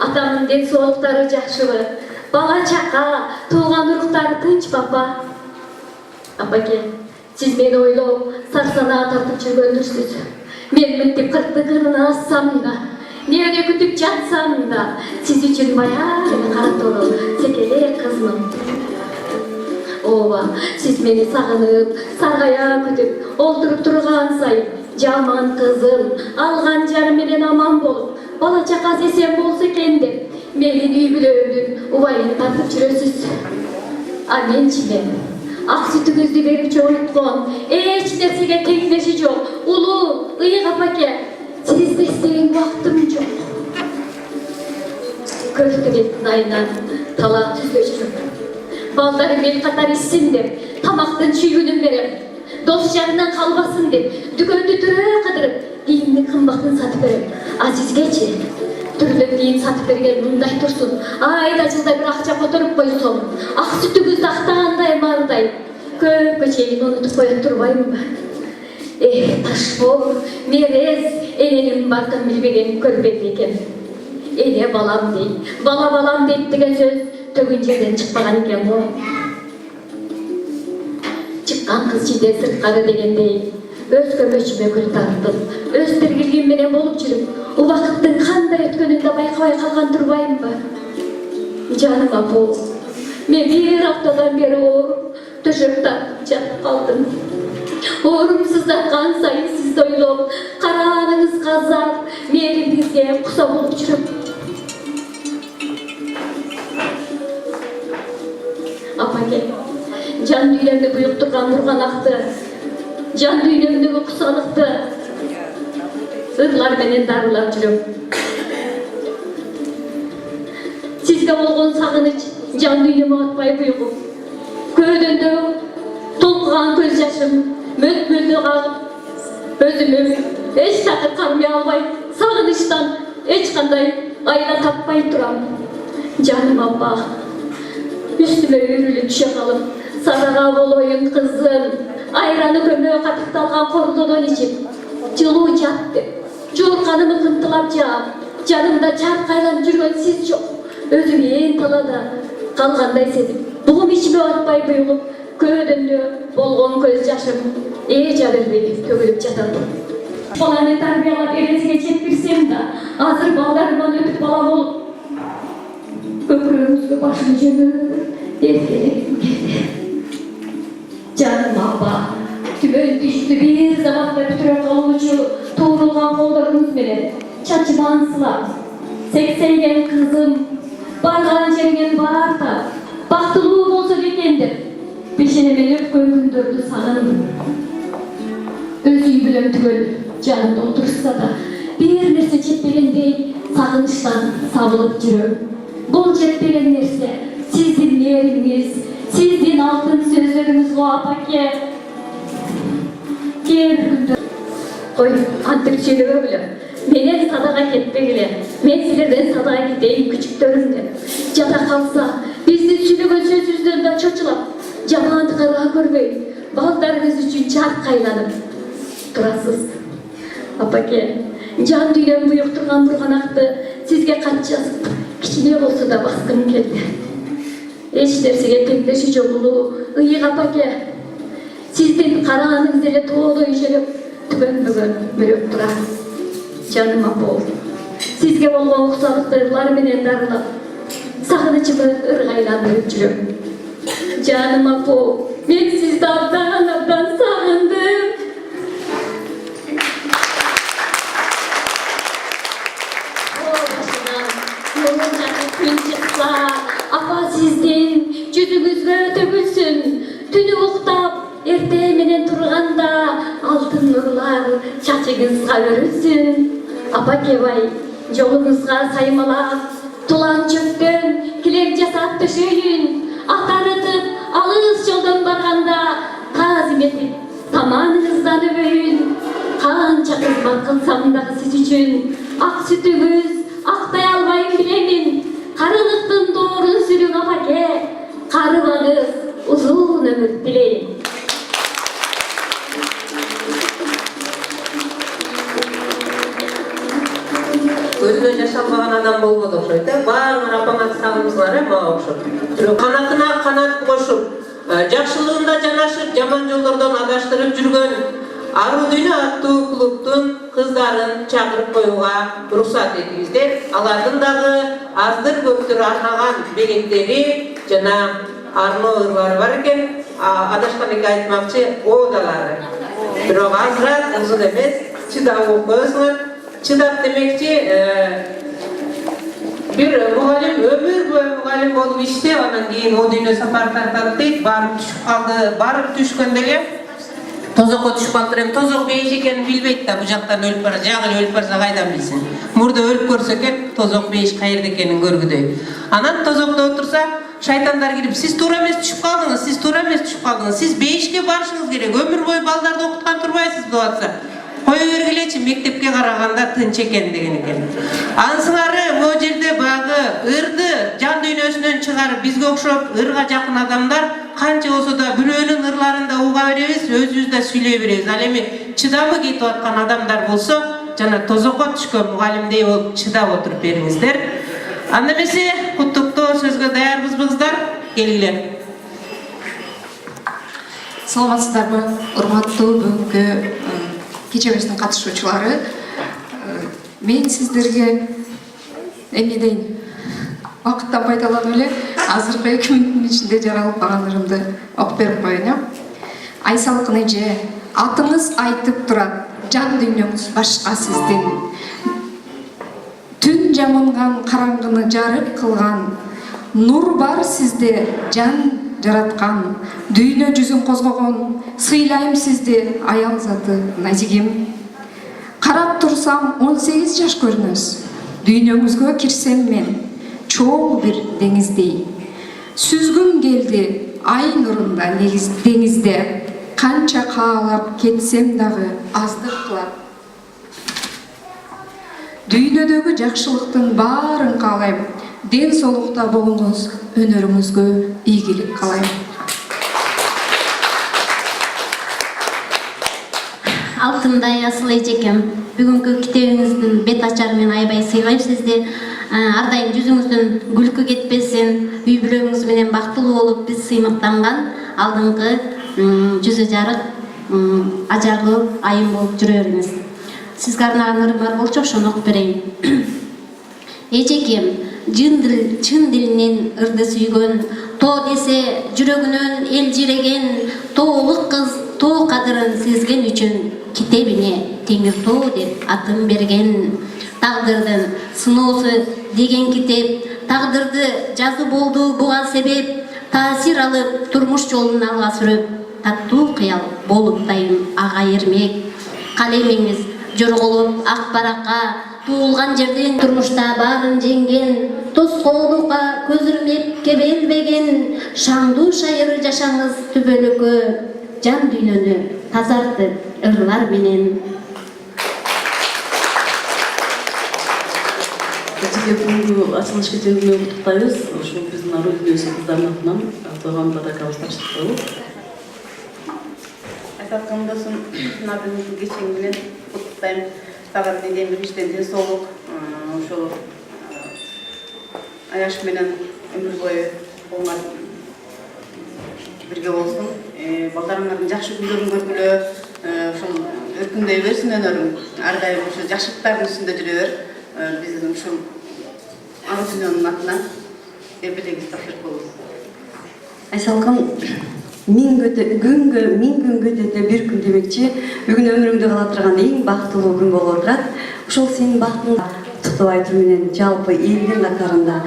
Атамдын ден соолуктары жакшыбы? Бала чака, тууган уруктары тынч папа? Апаке, сиз мени ойлоп, сарсанаа тартып жүргөндүрсүз. Мен мынтип кыркына ассам да, неге күтүп жатсам да, сиз үчүн баягы кара тору, секелек кызмын. Ооба, сиз мени сагынып, саргая күтүп, олтуруп турган сайын, жаман кызым, алган жары менен аман болуп, бала чакасы эсен болсо экен деп, менин үй бүлөмдүн убайын тартып жүрөсүз. А менчи ак сүтүңүздү берүүчү ойткон, эч нерсеге теңдеши жок, улуу, ыйык апаке, сизди эстеген убактым жок. Көктөгөттүн айынан талаа түздө жүрөм. Балдарым ел катар ичсин деп, тамактын чүйгүнүн берем. Дос жарынан калбасын деп, дүкөндү түрө кыдырып, кийимдин кымбатын сатып берем. А сизгечи түрлүү кийим сатып берген мындай турсун, айда жылда бир акча которуп койсом, ак сүтүңүздү актагандай маардай, көпкө чейин унутуп кое турбаймынбы? Ташбор, мерез, эненин бардын билбеген көрбөйт экен. Эне балам дейт, бала балам дейт деген сөз төгүн жерден чыкпаган экен го. Чыккан кыз жиде сырткары дегендей, өз көмөчүмө гүл тарттым, өз тергилгим менен болуп жүрүп, убакыттын кандай өткөнүн да байкабай калган турбаймынбы? Жаным апу, Мен bir haftadan beri oğrum döşekte jatıp kaldım. Oğrum sızlatkan sayın siz doylop, karanınız kazap, meğerimizge kusa bulup жүрüp. Apake, can düğümde buyup durgan nurganaktı, can düğümdeki kusalıktı, ırlar menen darılap жүрüp. Sizge olgon sagыныç, can düğümü atpay buyup, köydöndө толкуган көз жашым мөлт-мөлтө кагып, өзүмө эч такыр кармай албай, сагынычтан эч кандай айла таппай турам. Жаным апа, үстүмө үйрүлүп түшө калып, садага болоюн кызым, айраны көмө катыкталган кордодон ичип, жылуу жатты. Жуурканымы кымтылап жаап, жанымда чаркайланып жүргөн сиз жок. Өзүм ээн талада калгандай сезип, бугум ичиме батпай буюлуп, көйдөндө болгон көз жашым жадырбей төгүлүп жатат. Баланы тарбиялап эресине жеткирсем да, азыр балдарыман өтүп бала болуп, көкүрөгүмүзгө башым жөнөп эркелегим келди. Жаным апа, түбөн түштү бир заматта бүтүрө калуучу туурулган колдоруңуз менен чачыман сылап, сексейген кызым, барган жериңен барта, бактылуу болсо экен деп бешенемен өткөн күндөрдү сагындым. Өз үй бүлөм түгөл жанымда отурса да, бир нерсе жетпегендей сагынычтан сабылып жүрөм. Бул жетпеген нерсе сиздин мээриңиз, сиздин алтын сөздөрүңүз го апаке. Кээ бир күндөр кой кантип сүйлөбөгүлө. Менен садага кетпегиле. Мен силерден садага кетейин күчүктөрүм деп. Жата калса, биздин сүйлөгөн сөзүбүздөн да чочулап, жаман кара көрбөй, балдарыңыз үчүн чаркайланып турасыз. Апаке, жан дүйнөм буюк турган бурганакты сизге кат жазып, кичине болсо да баскым келди. Эч нерсеге теңдеши жок улуу ыйык апаке. Сиздин караганыңыз эле тоодой желеп, түгөнбөгөн мөрөп турат. Жаным апа, сизге болгон уксалыктар менен дарылап, сагынычымы ыргайландырып жүрөм. Canım apo, ben sizden abdan sağındım. O başından yolunca gün çıksa, apa sizden yüzünüzge tökülsün. Tünü uktap, ertemenen turganda altın nurlar çaçıgızga örülsün. Apa kebay, yolunuzga saymalap, tulan çöktön, kilep jasat töşöyün. Ақтарытып, алыс жолдан барғанда, тазым етіп, таманыңыздан өбөйін. Қанша қызмат қылсам дағы сіз үшін, ақ сүтіңіз, ақтай албайын білемін. Қарылықтың doğrun сүрің апаке, қарыбаңыз uzun ömür dileyim. Өзүнө жашалбаган адам болбоду окшойт. Баарын апаңар сагыныңызлар мага окшоп. Канатына канат кошуп, жакшылыгында жанашып, жаман жолдордон адаштырып жүргөн Аруу Дүйнө аттуу клубтун кыздарын чакырып коюуга уруксат этиңиздер. Алардын дагы аздыр көптүр арнаган белектери жана арноо ырлары бар экен. Адашкан эки айтмакчы оодалары. Бирок азыраак узун эмес, чыдап окуп коесуңар. Чыдап демекчи, бир мугалим өмүр бою мугалим болуп иштеп, анан кийин о дүйнө сапар тартат дейт, барып түшүп калды, барып түшкөндө эле тозокко түшүп калыптыр. Эми тозок бейиш экенин билбейт да, бул жактан өлүп бара, жагы эле өлүп барса кайдан билсин. Мурда өлүп көрсө экен, тозок бейиш каерде экенин көргүдөй. Анан тозокто отурса, шайтандар кирип, сиз туура эмес түшүп калдыңыз, сиз туура эмес түшүп калдыңыз, сиз бейишке барышыңыз керек, өмүр бою балдарды окуткан турбайсыз деп атса. Кое бергилечи, мектепке караганда тынч экен деген экен. Ансыңары могу жерде багы ырды жан дүйнөсүнөн чыгарып бизге окшоп ырга жакын адамдар канча болсо да бирөөнүн ырларын да уга беребиз, өзүбүз да сүйлөй беребиз. Ал эми чыдамы кетип аткан адамдар болсо, жана тозокко түшкөн мугалимдей болуп чыдап отуруп бериңиздер. Анда эмесе куттуктоо сөзгө даярбызбы кыздар? Келгиле. Саламатсыздарбы, урматтуу бүгүнкү кечебиздин катышуучулары. Мен сиздерге эмне дейин, убакыттан пайдаланып эле азыркы 2 мүнөттүн ичинде жаралып калган ырымды окуп берип коеюн. Айсалкын эже, атыңыз айтып турат, жан дүйнөңүз башка сиздин. Түн жамынган караңгыны жарык кылган, нур бар сизде жан жараткан, дүйнө жүзүн козгогон, сыйлайм сизди аял заты назигим. Карап турсам 18 жаш көрүнөсүз, дүйнөңүзгө кирсем мен чоң бир деңиздей. Сүзгүм келди ай нурунда деңизде, канча каалап кетсем дагы аздык кылат. Дүйнөдөгү жакшылыктын баарын каалайм, ден соолукта болуңуз, өнөрүңүзгө ийгилик каалайм. Алтындай асыл эжекем, бүгүнкү китебиңиздин бет ачары мен аябай сыйлайм сизди. Ар дайым жүзүңүздөн күлкү кетпесин, үй бүлөгүңүз менен бактылуу болуп, биз сыймыктанган алдыңкы жүзү жарык ажарлуу айым болуп жүрө бериңиз. Сизге арнаган ырым бар болчу, ошону окуп берейин. Эжекем, чын дилинен ырды сүйгөн, тоо десе жүрөгүнөн элжиреген, тоолук кыз тоо кадырын сезген үчүн китебине Теңир тоо деп атын берген. Тагдырдын сыноосу деген китеп, тагдырды жазуу болду буга себеп, таасир алып турмуш жолун алга сүрөп, таттуу кыял болуп дайым ага эрмек. Калемиңиз жорголоп ак баракка, туулган жерден турмушта баарын жеңген, тоскоолукка көз үрмеп кебелбеген, шаңдуу шайыр жашаңыз түбөлүккө, жан дүйнөнү тазартып ырлар менен. Бүгүнкү ачылыш кечени менен куттуктайбыз. Ошол биздин Ару дүнүйөсү кыздардын атынан тууган баракабыз тапшырып коелу. Айсалкын досум, мына бүгүнкү кечең менен куттуктайм. Тагы менден биринчиден ден соолук, ошол аяш менен өмүр бою колуңар бирге болсун. Балдарыңардын жакшы күндөрүн көргүлө, ошол өркүндөй берсин өнөрүң. Ар дайым ошо жакшылыктардын үстүндө жүрө бер. Биздин ушул Ару дүнүйөнүн атынан эбелегибизди тапшырып коебуз. Айсалкын, миң күн өтөтө бир күн демекчи, бүгүн өмүрүңдө кала турган эң бактылуу күн болуп турат. Ошол сенин бактың куттуктоо айтуу менен жалпы элдин катарында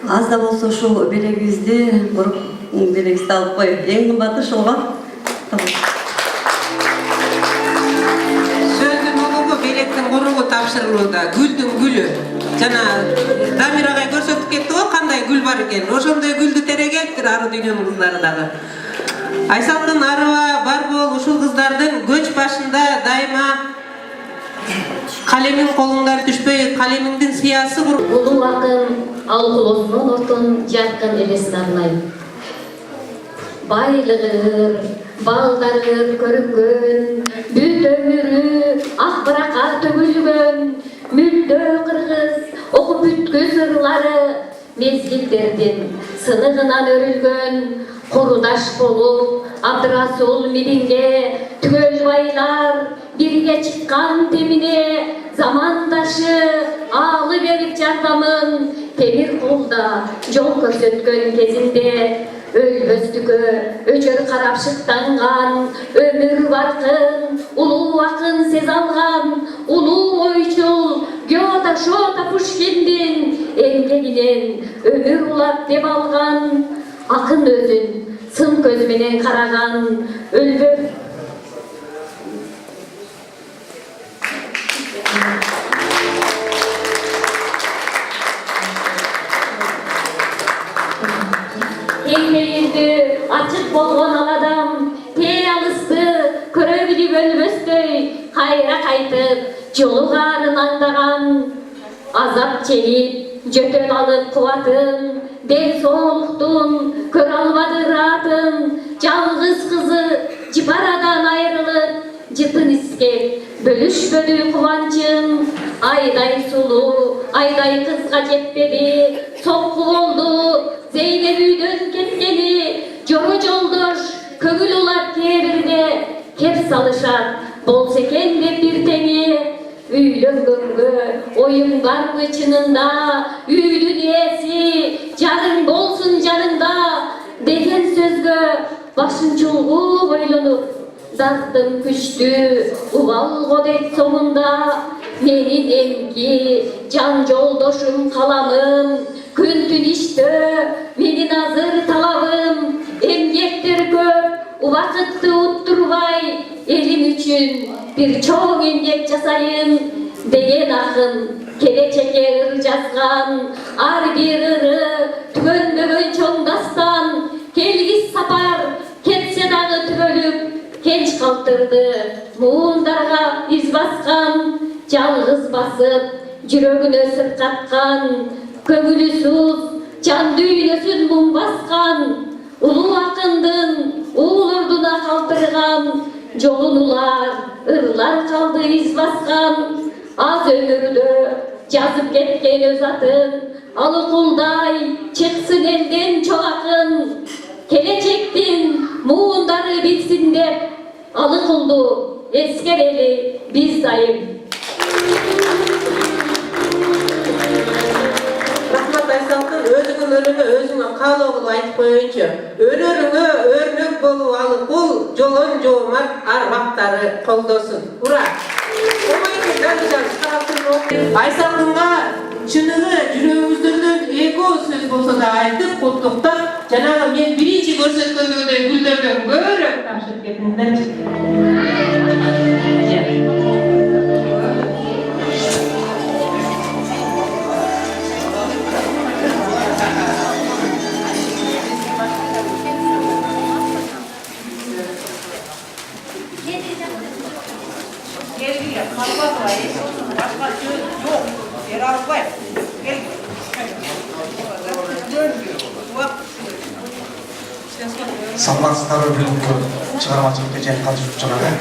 аз да болсо ушул белегибизди буруп, белегибизди алып кой. Эң кымбаты ошолго. Сөздүн улугу белектин куругу тапшырылууда, гүлдүн гүлү. Жана Дамир агай көрсөтүп кетти го кандай гүл бар экен. Ошондой гүлдү терегелиптир Ару дүнүйөнүн кыздары дагы. Айсалкын арыба бар бол, ушул кыздардын көч башында дайыма калемиң колуңдар түшпөй, калемиңдин сыясы куруп. Улуу акын алкулосунун отун жаркын элесин арнайм. Байлыгы, балдары көрүнгөн, бүт өмүрү ак баракка төгүлгөн, мүлдө кыргыз окуп бүткүз ырлары, мезгилдердин сыныгынан өрүлгөн, курудаш болуп Абдрасул миринге, түгөл байлар бирге чыккан темине, замандашы алы берип жардамын, темир колда жол көрсөткөн кезинде, өлбөстүккө өчөр карап шыктанган, өмүр баркын улуу акын сез алган, улуу ойчул Гёте Шота Пушкиндин эмгегинен өмүр улап деп алган, акын өзүн сын көз менен караган, өлбөп Эймейилди ачык болгон ал адам, тээ алысты көрө билип өлбөстөй, кайра кайтып жолугаарын аңдаган, азап чегип жөтөл алып кубатын, ден соолуктун көрө албады раатын, жалгыз кызы жипарадан айрылып, жытын искеп бөлүшпөдү кубанчын, айдай сулуу, айдай кызга жетпеди, сокку болду Зейнеп үйдөн кеткени, жора жолдош көгүл улап кээрирде, кеп салышат болсо экен деп бир теңи, үйлөнгөнгө оюң барбы чынында, үйдүн ээси жарың болсун жаныңда деген сөзгө башын чулгуп ойлонуп дарттың күчтүү убалго дейт соңунда менин эмки жан жолдошум каламым күн түн иштөө менин азыр талабым эмгектер көп убакытты уттурбай элим үчүн бир чоң эмгек жасайын деген акын келечекке ыр жазган ар бир ыры түгөнбөгөн чоң дастан келгис сапар кетсе дагы түбөлүп кенч калтырды муундарга из баскан жалгыз басып жүрөгүнө сыр каткан көңүлү суз жан дүйнөсүн муң баскан улуу акындын уулурдуна калтырган жолун улар ырлар калды из баскан аз өмүрдө жазып кеткен өз атын алыкулдай чыксын элден чоң акын келечектин муундары билсин деп алыкулду эскерели биз дайым. Рахмат Айсалкын, өзүңүн өлүмө өзүңө каалоо кылып айтып коеюнчу. Өнөрүңө өрнөк болуп алыкул жолон жоомат арбактары колдосун. Ура! Айсалкынга чыныгы жүрөгүңүздөрдөн эки ооз сөз болсо да айтып куттуктап, жанагы мен биринчи көрсөткөндөй гүлдөрдөн көбүрөөк тапшырып кетиңиздерчи. Саламатсыздарбы бүгүнкү чыгармачылык кечени катышуучулары.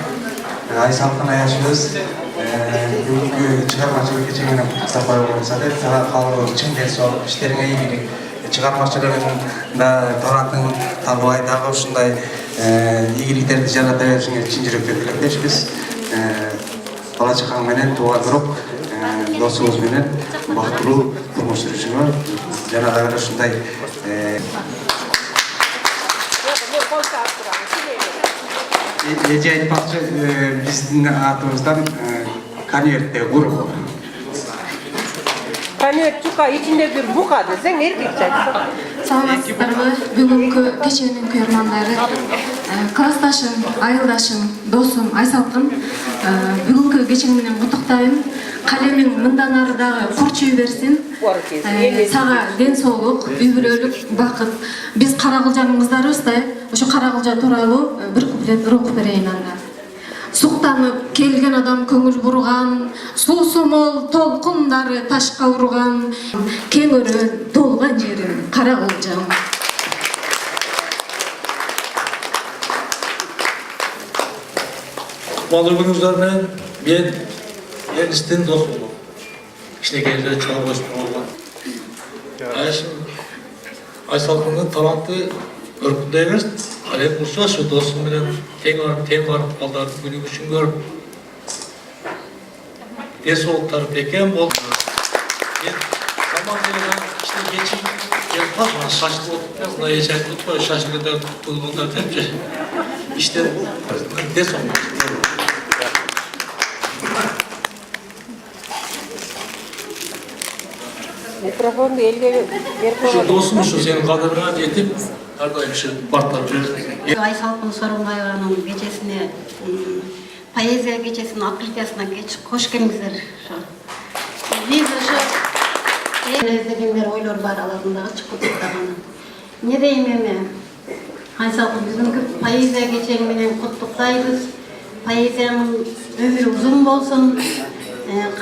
Айсалкын аябыз бүгүнкү чыгармачылык кеченинен куттуктап коюлса деп, сага каалоо чың ден соолук, иштериңе ийгилик. Чыгармачылыгыңда Торантың Талбай дагы ушундай ийгиликтерди жарата беришиңе чын жүрөктөн тилектешпиз. Бала чакаң менен тууган урук досуңуз менен бактылуу турмуш сүрүшүңөр жана дагы ушундай эже айтпакчы биздин атыбыздан конвертте куру. Конверт чука ичинде бир бука десең эркекче айтса. Саламатсыздарбы бүгүнкү кеченин көрөрмандары, классташым, айылдашым, досум Айсалкын бүгүнкү кечең менен куттуктайм. Калемиң мындан ары дагы курчуй берсин. Сага ден соолук, үй бүлөлүк бакыт. Биз Каракылжанын кыздарыбыздай, ошо Каракылжа тууралуу бир куплет окуп берейин анда. Суктанып келген адам көңүл бурган, суусу мол толкундары ташка урган, кең өрөөн толган жерим Каракылжам. Малыбыңыздар менен мен Ernest'in dос болдум. Кичинекейде чоң болған. Айсалкындын таланты өркүндөй эмес, алек болсо ошо досум менен тең барып балдарды күнү үчүн көрүп. Ден соолуктары бекем болду. Мен заман менен кичинекейчи келпас, шашылып отуп, мына эч айтып коюп, шашылганда туулгундар депчи. Иштер ден соолук. Микрофонду элге берип койгон. Досум ушу сенин кадырыңа жетип, ар дайым ушу бактап жүрөт. Айсалкын Сооронбаеванын кечесине, поэзия кечесинин открытиясына кош келиңиздер. Биз ошо эздегендер ойлор бар алардын дагы чыкып жатканы. Не дейм эми? Айсалкын бүгүнкү поэзия кечең менен куттуктайбыз. Поэзиянын өмүрү узун болсун,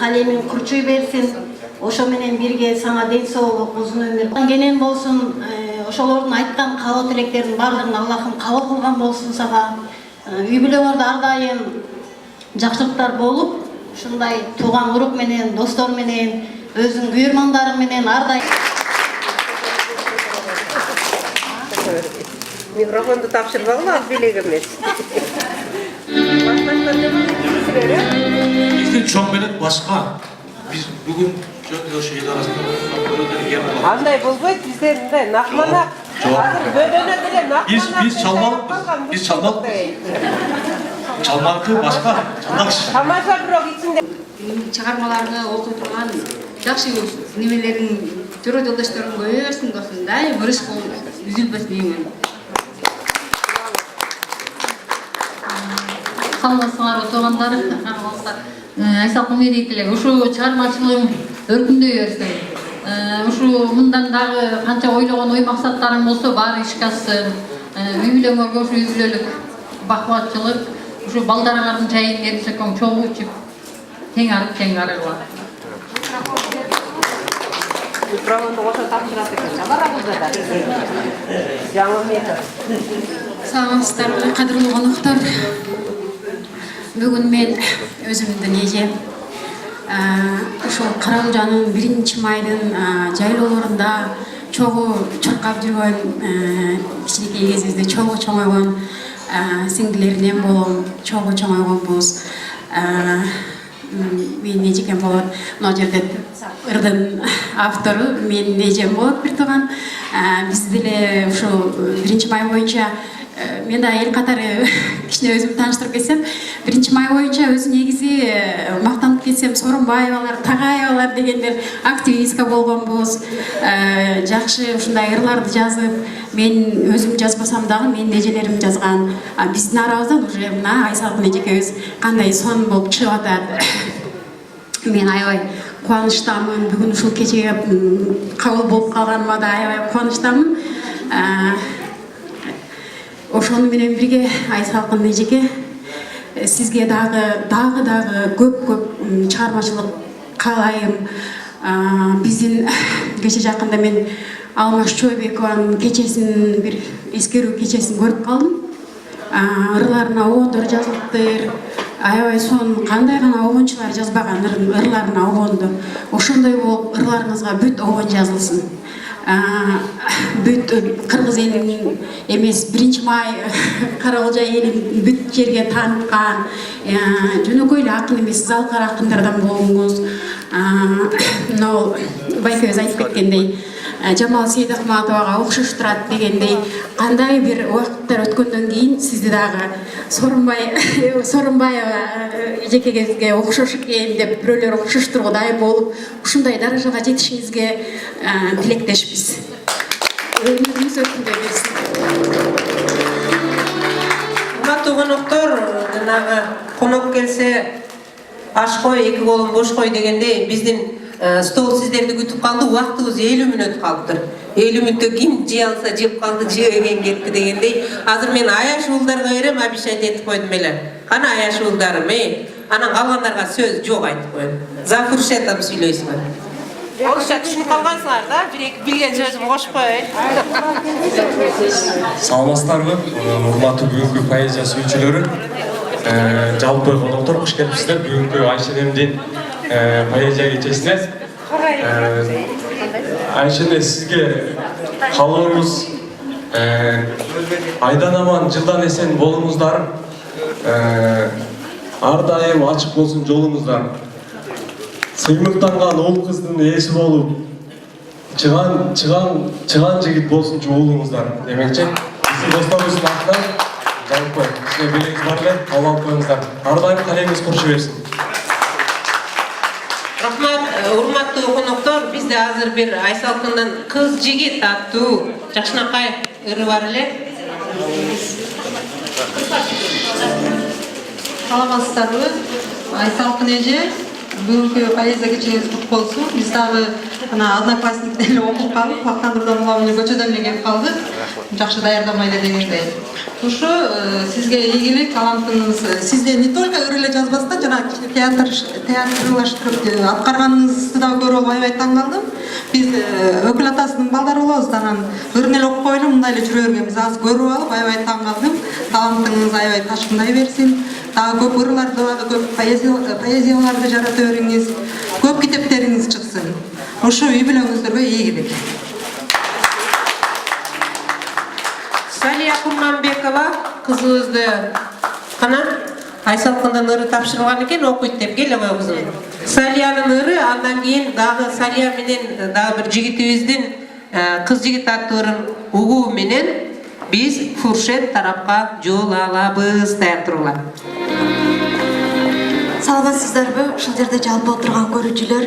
калемиң курчуй берсин. Ошо менен бирге саңа ден соолук, узун өмүр кенен болсун. Ошолордун айткан каалоо тилектердин баардыгын Аллахым кабыл кылган болсун сага. Үй бүлөңөрдө ар дайым жакшылыктар болуп, ушундай тууган урук менен, достор менен, өзүң күйөрмандарың менен ар дайым. Микрофонду тапшырбагыла, аз белек эмес. Биздин чоң белек башка. Биз бүгүн жөн ошо эл арасында Андай болбойт, биздер мындай накманак Biz çalmalıkı başka, Тамаша бирок ичинде чыгармаларды окуп турган жакшы немелерин жора жолдошторум көбөйөрсүн досум дайым урушуп үзүлбөсүн деймин. Саламатсыңарбы туугандар, Айсалкын медейтилер. Ушу чыгармачылыгың өркүндөй берсин. Ушу мындан дагы канча ойлогон ой максаттарың болсо баары ишке ашсын. Үй-бүлөңөргө ушу үй-бүлөлүк бакубатчылык, ушу балдарыңардын жайын берсекөң чогуу учуп тең арыгыла. Микрофонду кошо тапшырат экен. Чаларабызда да. Жаңы метод. Саламатсыздарбы, кадырлуу коноктор. Бүгүн мен өзүмдүн эжем ушул Каралжанын 1-майдын жайлоолорунда чогуу чуркап жүргөн кичинекей кезибизде чогуу чоңойгон сиңдилеринен болом, чогуу чоңойгонбуз. Менин эжекем болот. Мына жерде ырдын автору менин эжем болот бир тууган. Биз деле ушул 1-май боюнча мен да эл катары кичине өзүмдү тааныштырып кетсем, 1-май боюнча өзү негизи мактанып кетсем, Сооронбаевалар, Тагаевалар дегендер активистка болгонбуз. Жакшы ушундай ырларды жазып, мен өзүм жазбасам дагы менин эжелерим жазган. Биздин арабыздан уже мына Айсалкын эжекебиз кандай сон болуп чыгып атат. Мен аябай кубанычтамын. Бүгүн ушул кечеге кабыл болуп калганыма да аябай кубанычтамын. Ошону менен бирге Айсалкын эжеке сизге дагы көп чыгармачылык каалайм. Биздин кече жакында мен Алмаш Чойбекованын кечесин бир эскерүү кечесин көрүп калдым. Ырларына обондор жазылыптыр. Аябай сонун кандай гана обончулар жазбаган ырларына обонду. Ошондой болуп ырларыңызга бүт обон жазылсын. Бүт кыргыз элинин эмес 1-май Каралжа элин бүт жерге тааныткан жөнөкөй эле акын эмес, залкар акындардан болуңуз. Мына байкебиз айтып кеткендей, Жамал Сейдахматовага окшош турат дегендей, кандай бир убакыттар өткөндөн кийин сизди дагы Сооронбаева эжекеңизге окшош экен деп бирөөлөр окшоштурууга дайыр болуп, ушундай даражага жетишиңизге тилектешпиз. Өмүрүңүз өткүндөй берсин. Урматтуу коноктор, жанагы конок келсе аш кой, эки колун бош кой дегендей, биздин стол сиздерди күтүп калды, убактыбыз 50 мүнөт калыптыр. 50 мүнөттө ким жей алса жеп калды, жебеген кетти дегендей. Азыр мен Аяш уулдарга берем, обещать этип койдум эле. Кана Аяш уулдарым, анан калгандарга сөз жок айтып коеюн. Зафуршетом сүйлөйсүңөр. Орусча түшүнүп калгансыңар да, бир-эки билген сөзүм кошуп коеюн. Саламатсыздарбы, урматтуу бүгүнкү поэзия сүйүүчүлөрү. Жалпы коноктор куш келипсиздер бүгүнкү Айшенемдин поэзия кечесине. Айшене, сизге каалообуз айдан аман жылдан эсен болуңуздар, ар дайым ачык болсун жолуңуздар. Сыймыктанган ол кыздын ээси болуп, чыган жигит болсунчу уулуңуздар демекчи. Биздин досторубуздун атынан жалпы сизге белеңиз бар эле, кабыл алып коюңуздар. Ар дайым калемиңиз курчу берсин. Рахмат, урматтуу коноктор, бизде азыр бир Айсалкындын кыз жигит аттуу жакшынакай ыры бар эле. Саламатсыздарбы, Айсалкын эже, бүгүнкү поэзия кечеңиз кут болсун. Биз дагы одноклассниктен эле окуп калдык, Бактандырдан улам эле көчөдөн эле келип калдык. Жакшы даярдамай эле дегендей. Ушу сизге ийгилик, талантыңыз сизде не только ыр эле жазбастан жана театрлаштырып аткарганыңызды да көрүп алып аябай таң калдым. Биз өкүл атасынын балдары болобуз, анан ырын эле окуп коелу, мындай эле жүрө бергенбиз. Аз көрүп алып аябай таң калдым. Талантыңыз аябай ташкындай берсин. Дагы көп ырларды, көп поэзияларды жарата бериңиз. Көп китептериңиз чыксын. Ушу үй бүлөңүздөргө ийгилик. Салия Курманбекова кызыбызды кана Айсалкындын ыры тапшырылган экен, окуйт деп кел ой кызым. Салиянын ыры, андан кийин дагы Салия менен дагы бир жигитибиздин kız jigit attırır ugu menen biz Furşet tarapka jol alabız dayartırlar. Саламатсыздарбы? Ушул жерде жалпы отурган көрүүчүлөр,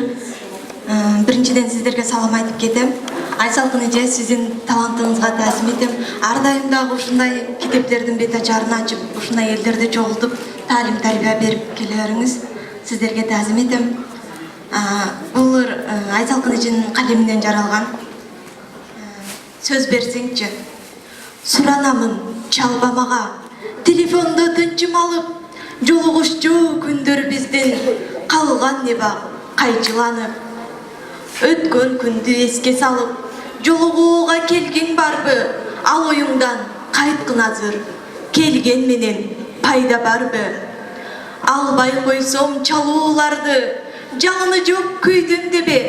биринчиден сиздерге салам айтып кетем. Айсалкын эже, сиздин талантыңызга таазим этем. Ар дайым дагы ушундай китептердин бет ачарын ачып, ушундай элдерди чогултуп, таалим тарбия берип келе бериңиз. Сиздерге таазим этем. Бул Айсалкын эженин калеминен жаралган. Сөз берсеңчи. Суранамын чалбамага, телефондо тынчым алып, жолугушчу күндөр биздин калган неба кайчыланып. Өткөн күндү эске салып, жолугууга келгиң барбы? Ал оюңдан кайткын азыр, келген менен пайда барбы? Албай койсом чалууларды, жаңыны жок күйдүң дебе,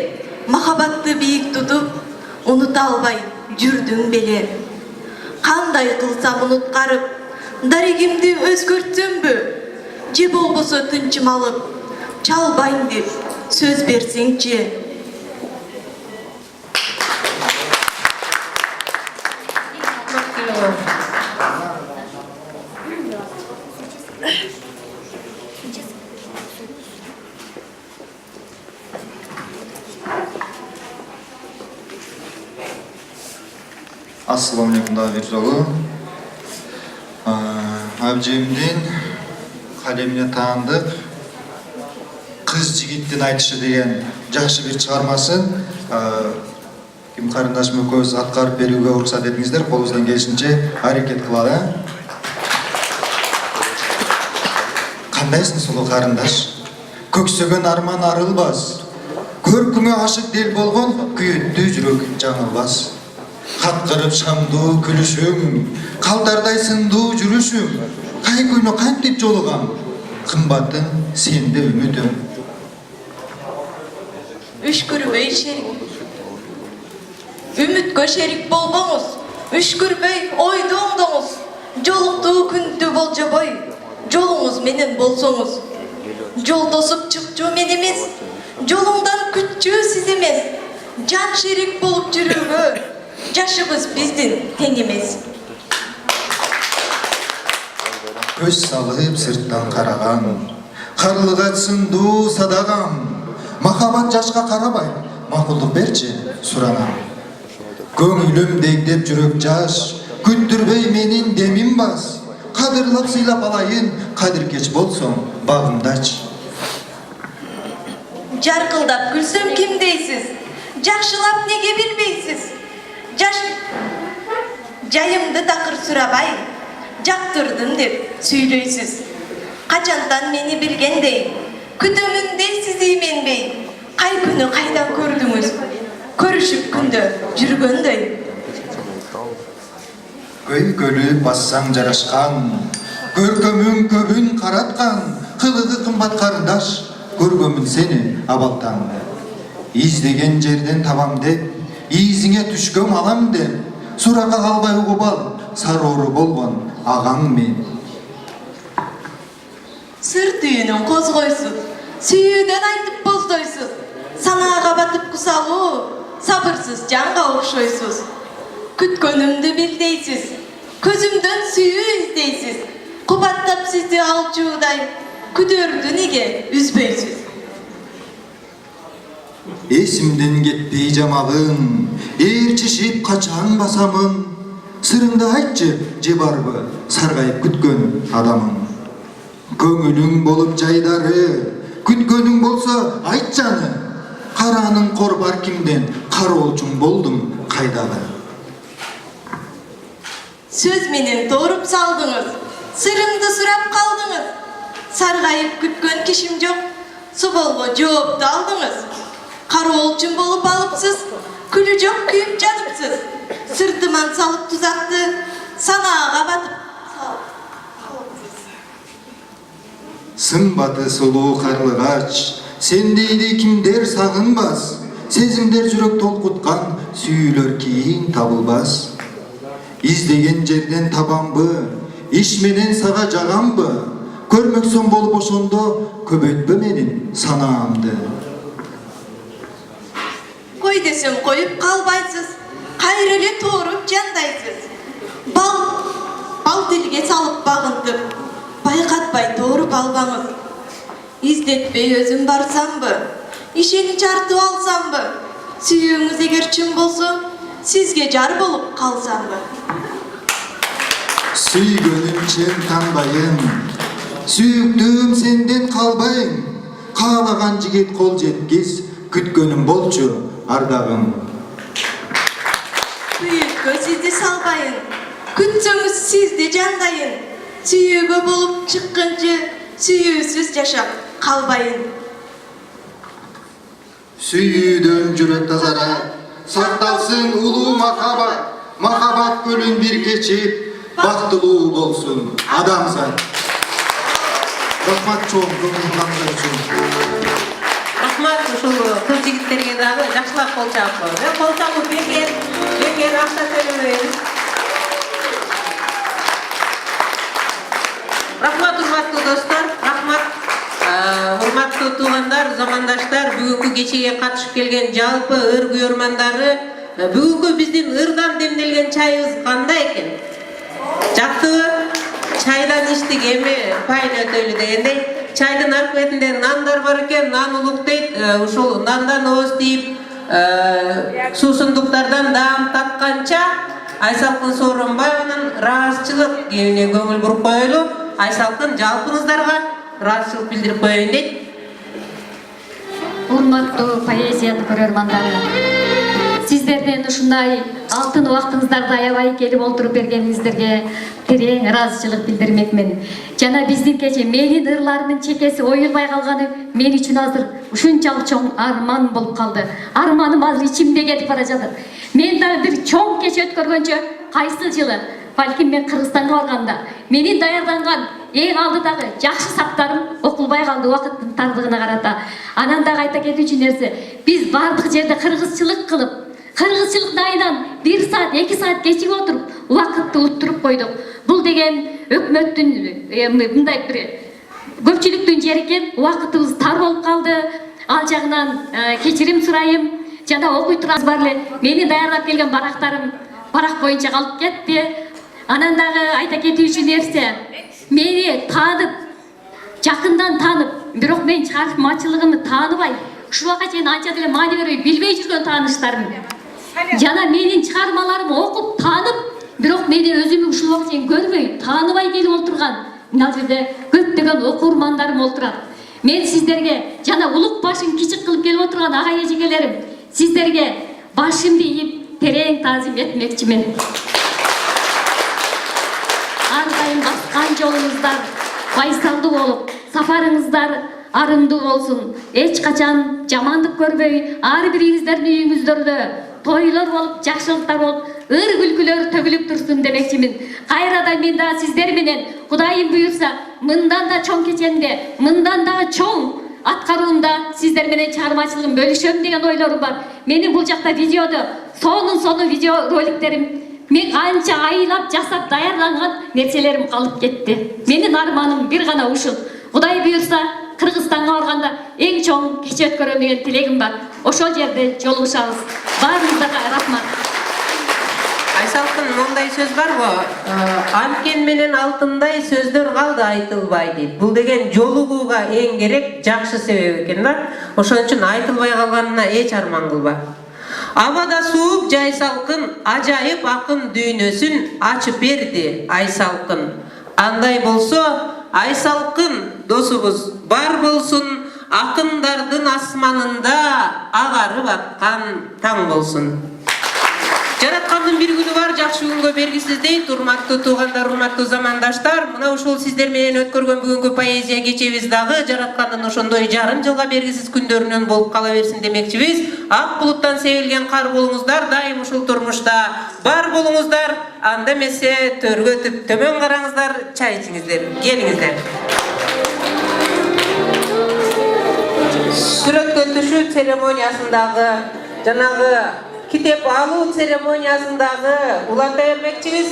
махабатты бийик тутуп, унута албай жүрдүң беле. Кандай кылсам унуткарып, дарегимди өзгөртсөмбү? Же болбосо тынчым алып, чалбайм деп сөз берсеңчи. Assalamu alaikum dagы бир жолу. Абжемдин калемине таандык кыз жигиттин айтышы деген жакшы бир чыгармасы. Ким карындашым экөөбүз аткарып берүүгө уруксат этиңиздер, колубуздан келишинче аракет кылалы. Кандайсың сулуу карындаш? Көксөгөн арман арылбас. Көркүңө ашык дел болгон күйөттүү жүрөк жаңылбас. Каткырып шамдуу күлүшүң, калдардай сындуу жүрүшүң, кай күнү кантип жолугам, кымбатым сенде үмүтүм. Үшкүрбөй шерик. Үмүткө шерик болбоңуз, үшкүрбөй ойду оңдоңуз. Жолуктуу күндү болжобой, жолуңуз менен болсоңуз. Жол тосуп чыкчу мен эмес, жолуңдан күтчү сиз эмес. Жан шерик болуп жүрүүгө жашыбыз биздин тең эмес. Көз салып сырттан караган, карлыга сындуу садагам. Махабат жашка карабай, макулдук берчи суранам. Көңүлүм дегдеп жүрөк жаш, күттүрбөй менин демим бас. Кадырлап сыйлап алайын, кадыр кеч болсоң багымдач. Жаркылдап күлсөм ким дейсиз? Жакшылап неге билбейсиз? Жайымды такыр сурабай, жактырдым деп сүйлөйсүз. Качантан мени билгендей, күтөмүн дейсиз именбей. Кай күнү кайдан көрдүңүз? Көрүшүп күндө жүргөндөй. Көйгөлү бассаң жарашкан, көркөмүң көбүн караткан, кылыгы кымбат карындаш, көргөмүн сени абалтан. Издеген жерден табам деп, изиңе түшкөм алам деп, суракка калбай угуп ал, сароору болгон агаң мен. Сыр түйүнүн козгойсуз, сүйүүдөн айтып боздойсуз. Санаага батып кусалуу, сабырсыз жанга окшойсуз. Күткөнүмдү билдейсиз, көзүмдөн сүйүү издейсиз. Кубаттап сизди алчуудай, күдөрдү неге үзбөйсүз. Эсимден кетпей жамалың, ээрчишип качан басамын. Сырыңды айтчы, же барбы саргайып күткөн адамың. Көңүлүң болуп жайдары, күткөнүң болсо айт жаны. Караның корбар кимден, кароолчуң болдум кайдагы. Сөз менен торып салдыңыз, сырымды сурап калдыңыз. Саргайып күткөн кишим жок, суbolго жоопту алдыңыз. Кароолчун болуп алыпсыз, күлү жок күйүп жатыпсыз. Сыртыман салып тузакты, санаага батып калыпсыз. Сымбаты сулуу карлыгач, сендейди кимдер сагынбас. Сезимдер жүрөк толкуткан, сүйүүлөр кийин табылбас. Издеген жерден табамбы, иш менен сага жагамбы. Көрмөксөң болуп ошондо, көбөйтпө менин санаамды. Кой десем коюп калбайсыз, кайра эле тооруп жандайсыз. Бал тилге салып багынтып, байкатпай тооруп албаңыз. İздетпей өзүм барсамбы, ишенич артып алсамбы, сүйүүңүз эгер чын болсо, сизге жар болуп калсамбы. Сүйгөнүм чен танбайым, сүйүктүүм сенден калбайм, каалаган жигит кол жеткиз, күткөнүм болчу ардагым. Сүйүккө сизди салбайын, күтсөңүз сизди жандайын, сүйүүгө болуп чыккынчы, сүйүүсүз жашап калбайын. Сүйүүдөн жүрөк тазара, сакталсын улуу махабат, махабат көлүн бир кечип, бактылуу болсун адамзат. Рахмат чоң көңүлүңүздөр үчүн. Рахмат ушул кыз жигиттерге дагы жакшылап кол чапып. Кол чапып бекер акча төлөбөйбүз. Рахмат урматтуу достор, рахмат урматтуу туугандар, замандаштар, бүгүнкү кечеге катышып келген жалпы ыр күйөрмандары, бүгүнкү биздин ырдан демделген чайыбыз кандай экен? Жактыбы? Чайдан иштик эми пайын өтөлү дегендей, чайдын аркы бетинде нандар бар экен, нан улук дейт, ушул нандан ооз тийип, суусундуктардан даам татканча Айсалкын Сооронбаеванын ыраазычылык кебине көңүл буруп коелу. Айсалкын жалпыңыздарга ыраазычылык билдирип коеюн дейт. Урматтуу поэзия көрөрмандары, сиздерден ушундай алтын убактыңыздарды аябай келип олтуруп бергениңиздерге терең ыраазычылык билдирмекмин. Жана биздин кече менин ырларымдын чекеси оюлбай калганы мен үчүн азыр ушунчалык чоң арман болуп калды. Арманым азыр ичимде кетип бара жатат. Мен дагы бир чоң кече өткөргөнчө кайсы жылы балким мен Кыргызстанга барганда менин даярданган эң алдыдагы жакшы саптарым окулбай калды убакыттын тардыгына карата. Анан дагы айта кетүүчү нерсе, биз бардык жерде кыргызчылык кылып, кыргызчылык айынан 1 саат 2 саат кечигип отуруп убакытты уттуруп койдук. Бул деген өкмөттүн мындай бир көпчүлүктүн жери экен, убакытыбыз тар болуп калды. Ал жагынан кечирим сурайым. Жана окуй турабыз бар эле. Мени даярдап келген барактарым барак боюнча калып кетти. Анан дагы айта кетүүчү нерсе, мени таанып, жакындан таанып, бирок мен чыгармачылыгымды тааныбай, ушуга чейин анча деле маани бербей билбей жүргөн тааныштарым. Жана менин чыгармаларымды окуп таанып, бирок мени өзүмү ушуга чейин көрбөй, тааныбай келип олтурган мына жерде көптөгөн окурмандарым олтурат. Мен сиздерге жана улук башын кичик кылып келип отурган ага эжекелерим, сиздерге башымды ийип терең таазим этмекчимин. Ар дайым баскан жолуңуздар байсалдуу болуп, сапарыңыздар арымдуу болсун. Эч качан жамандык көрбөй, ар бириңиздердин үйүңүздөрдө тойлор болуп, жакшылыктар болуп, ыр күлкүлөр төгүлүп турсун демекчимин. Кайрадан мен дагы сиздер менен Кудайым буйрса, мындан да чоң кеченде, мындан дагы чоң аткаруумда сиздер менен чыгармачылыгын бөлүшөм деген ойлорум бар. Менин бул жакта видеодо сонун видео роликтерим, мен канча айлап жасап даярданган нерселерим калып кетти. Менин арманым бир гана ушул. Кудай буйрса, Кыргызстанга барганда эң чоң кече өткөрөм деген тилегим бар. Ошол жерде жолугушабыз. Баарыңыздарга рахмат. Айсалкын мондай сөз барбы? Анткен менен алтындай сөздөр калды айтылбай дейт. Бул деген жолугууга эң керек жакшы себеп экен да. Ошон үчүн айтылбай калганына эч арман кылба. Абада сууп Жайсалкын ажайып акын дүйнөсүн ачып берди Айсалкын. Андай болсо Айсалкын досубуз бар болсун, акындардын асманында агарып аткан таң болсун. Жараткандын бир күнү бар, жакшы күнгө бергисиз дейт. Урматтуу туугандар, урматтуу замандаштар, мына ушул сиздер менен өткөргөн бүгүнкү поэзия кечебиз дагы жараткандын ошондой жарым жылга бергисиз күндөрүнөн болуп кала берсин демекчибиз. Ак булуттан себилген кар болуңуздар, дайым ушул турмушта бар болуңуздар. Анда эмесе төргө өтүп төмөн караңыздар, чай ичиңиздер. Келиңиздер. Сүрөткө түшүү церемониясындагы жанагы китеп алуу церемониясындагы уланта бермекчибиз.